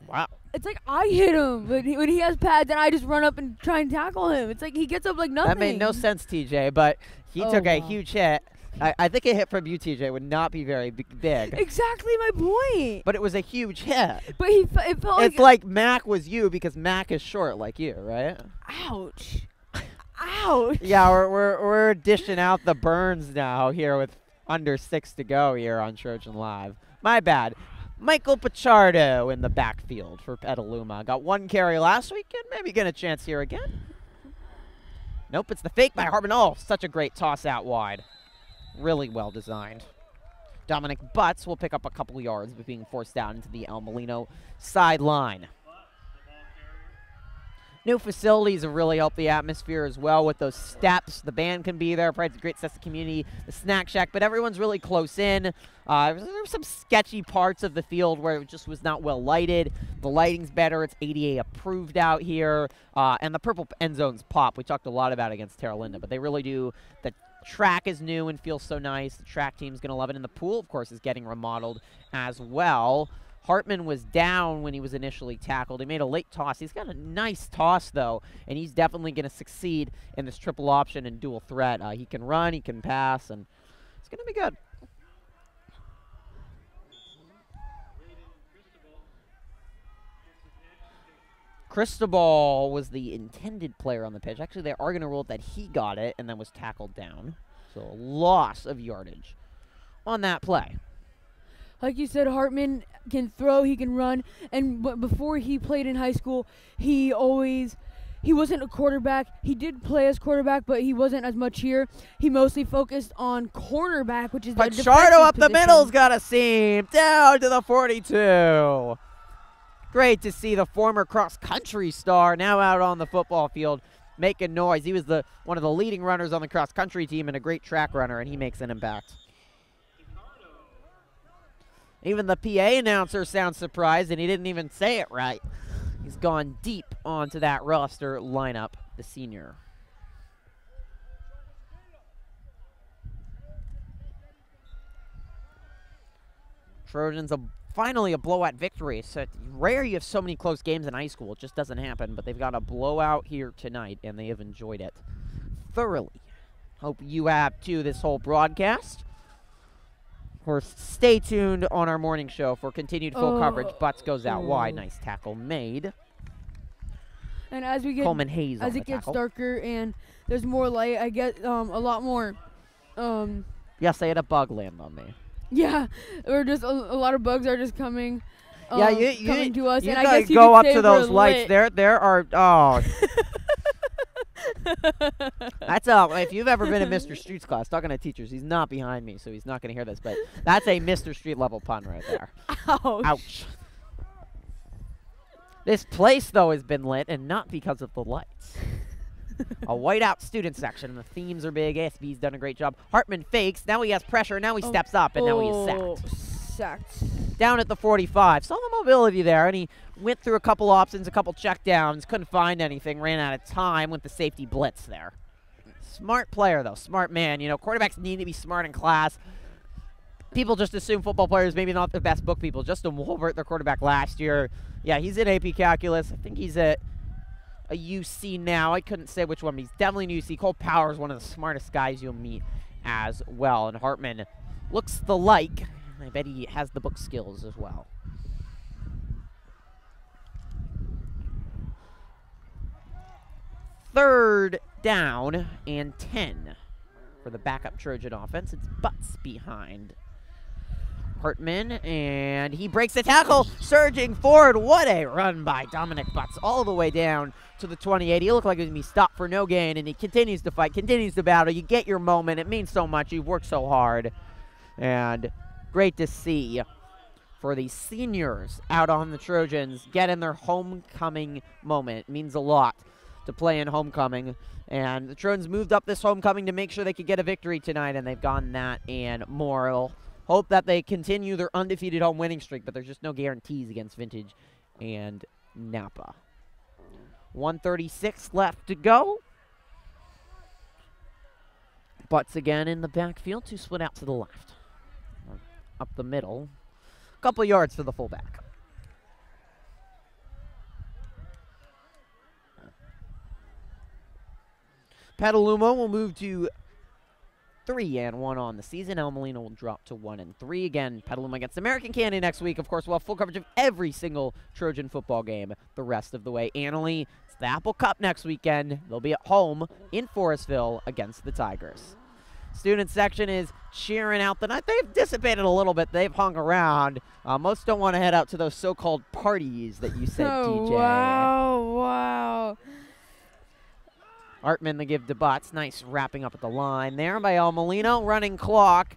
wow. It's like I hit him, but when he has pads, and I just run up and try and tackle him. It's like he gets up like nothing. That made no sense, TJ, but he took a huge hit. I think a hit from you, TJ, would not be very big. Exactly my point. But it was a huge hit. But it felt like... It's like Mac was you because Mac is short like you, right? Ouch. Ouch. Yeah, we're dishing out the burns now here with under 6 to go here on Trojan Live. My bad. Michael Pichardo in the backfield for Petaluma. Got 1 carry last weekend. Maybe get a chance here again. Nope, it's the fake by Hartman. Oh, such a great toss out wide. Really well designed. Dominic Butts will pick up a couple yards, but being forced down into the El Molino sideline. New facilities have really helped the atmosphere as well with those steps. The band can be there, provides a great sense of community, the snack shack, but everyone's really close in. There were some sketchy parts of the field where it just was not well lighted. The lighting's better. It's ADA approved out here. And the purple end zones pop. We talked a lot about it against Terra Linda, but they really do. The track is new and feels so nice. The track team's going to love it. And the pool, of course, is getting remodeled as well. Hartman was down when he was initially tackled. He made a late toss. He's got a nice toss, though, and he's definitely going to succeed in this triple option and dual threat. He can run, he can pass, and it's going to be good. Cristobal was the intended player on the pitch. Actually, they are going to rule that he got it and then was tackled down. So a loss of yardage on that play. Like you said, Hartman can throw, he can run, and before he played in high school, he wasn't a quarterback. He did play as quarterback, but he wasn't as much here. He mostly focused on cornerback, which is the defensive Pichardo up the position. middle's got a seam down to the 42. Great to see the former cross-country star now out on the football field making noise. He was one of the leading runners on the cross-country team and a great track runner, and he makes an impact. Even the PA announcer sounds surprised, and he didn't even say it right. He's gone deep onto that roster lineup, the senior. Trojans finally a blowout victory. So rare you have so many close games in high school. It just doesn't happen, but they've got a blowout here tonight, and they have enjoyed it thoroughly. Hope you have, too, this whole broadcast. Of course, stay tuned on our morning show for continued full coverage. Butts goes out wide. Nice tackle made. And as we get Coleman Hayes as it gets darker and there's more light, I get a lot more. Yes, they had a bug land on me. Yeah, or just a lot of bugs are just coming. Yeah, coming to us. You and I gotta guess you go could up say to those we're lights. lit. There are. Oh. That's if you've ever been in Mr. Street's class, talking to teachers, he's not behind me, so he's not going to hear this, but that's a Mr. Street level pun right there. Ouch. Ouch. This place, though, has been lit, and not because of the lights. A whiteout student section. The themes are big. ASB's done a great job. Hartman fakes. Now he has pressure. Now he steps up, and now he is sacked. Down at the 45. Saw the mobility there, and he went through a couple options, a couple checkdowns, couldn't find anything, ran out of time with the safety blitz there. Smart player, though. Smart man. You know, quarterbacks need to be smart in class. People just assume football players maybe not the best book people. Justin Wolbert, their quarterback last year. Yeah, he's at AP Calculus. I think he's at a UC now. I couldn't say which one, but he's definitely an UC. Cole Power is one of the smartest guys you'll meet as well. And Hartman looks the like. I bet he has the book skills as well. Third down and 10 for the backup Trojan offense. It's Butts behind Hartman, and he breaks the tackle, surging forward. What a run by Dominic Butts all the way down to the 28. He looked like he was going to be stopped for no gain, and he continues to fight, continues to battle. You get your moment. It means so much. You've worked so hard, and great to see for the seniors out on the Trojans getting their homecoming moment. It means a lot to play in homecoming, and the Trojans moved up this homecoming to make sure they could get a victory tonight, and they've gotten that and more. It'll hope that they continue their undefeated home winning streak, but there's just no guarantees against Vintage and Napa. 1:36 left to go. Butts again in the backfield to split out to the left. Up the middle. A couple yards for the fullback. Petaluma will move to 3-1 on the season. El Molino will drop to 1-3. Again, Petaluma against American Candy next week. Of course, we'll have full coverage of every single Trojan football game the rest of the way. Annalee, it's the Apple Cup next weekend. They'll be at home in Forestville against the Tigers. Student section is cheering out the night. They've dissipated a little bit. They've hung around. Most don't want to head out to those so-called parties that you said, DJ. Wow. Artman the give to Butts. Nice wrapping up at the line there by El Molino. Running clock.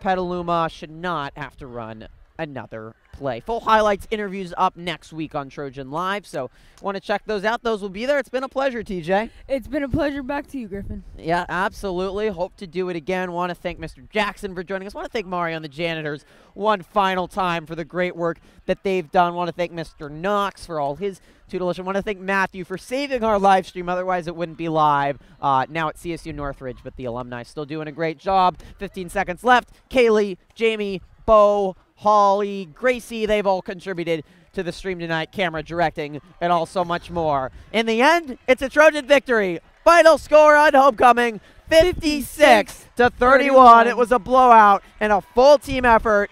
Petaluma should not have to run another play. Full highlights interviews up next week on Trojan Live, so want to check those out. Those will be there. It's been a pleasure, TJ. It's been a pleasure. Back to you, Griffin. Yeah, absolutely. Hope to do it again. Want to thank Mr. Jackson for joining us. Want to thank Mario and the janitors one final time for the great work that they've done. Want to thank Mr. Knox for all his tutelage. Want to thank Matthew for saving our live stream. Otherwise, it wouldn't be live now at CSU Northridge, but the alumni still doing a great job. 15 seconds left. Kaylee, Jamie, Bo, Holly, Gracie, they've all contributed to the stream tonight, camera directing, and all so much more. In the end, it's a Trojan victory. Final score on homecoming, 56-31. It was a blowout and a full team effort.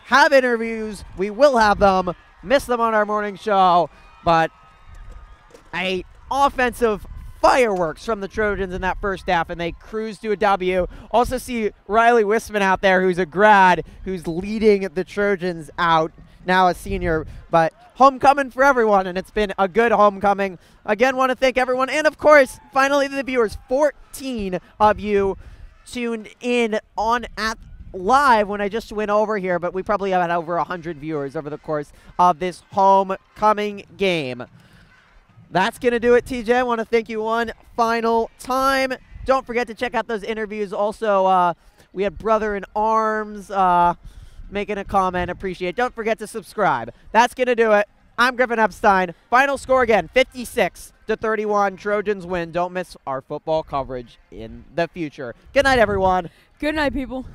Have interviews. We will have them. Miss them on our morning show. But a offensive fireworks from the Trojans in that first half, and they cruise to a W. Also see Riley Wisman out there, who's a grad, who's leading the Trojans out, now a senior. But homecoming for everyone, and it's been a good homecoming. Again, want to thank everyone, and of course, finally the viewers, 14 of you tuned in on at live when I just went over here, but we probably have had over 100 viewers over the course of this homecoming game. That's going to do it, TJ. I want to thank you one final time. Don't forget to check out those interviews. Also, we had Brother in Arms making a comment. Appreciate it. Don't forget to subscribe. That's going to do it. I'm Griffin Epstein. Final score again, 56-31. Trojans win. Don't miss our football coverage in the future. Good night, everyone. Good night, people.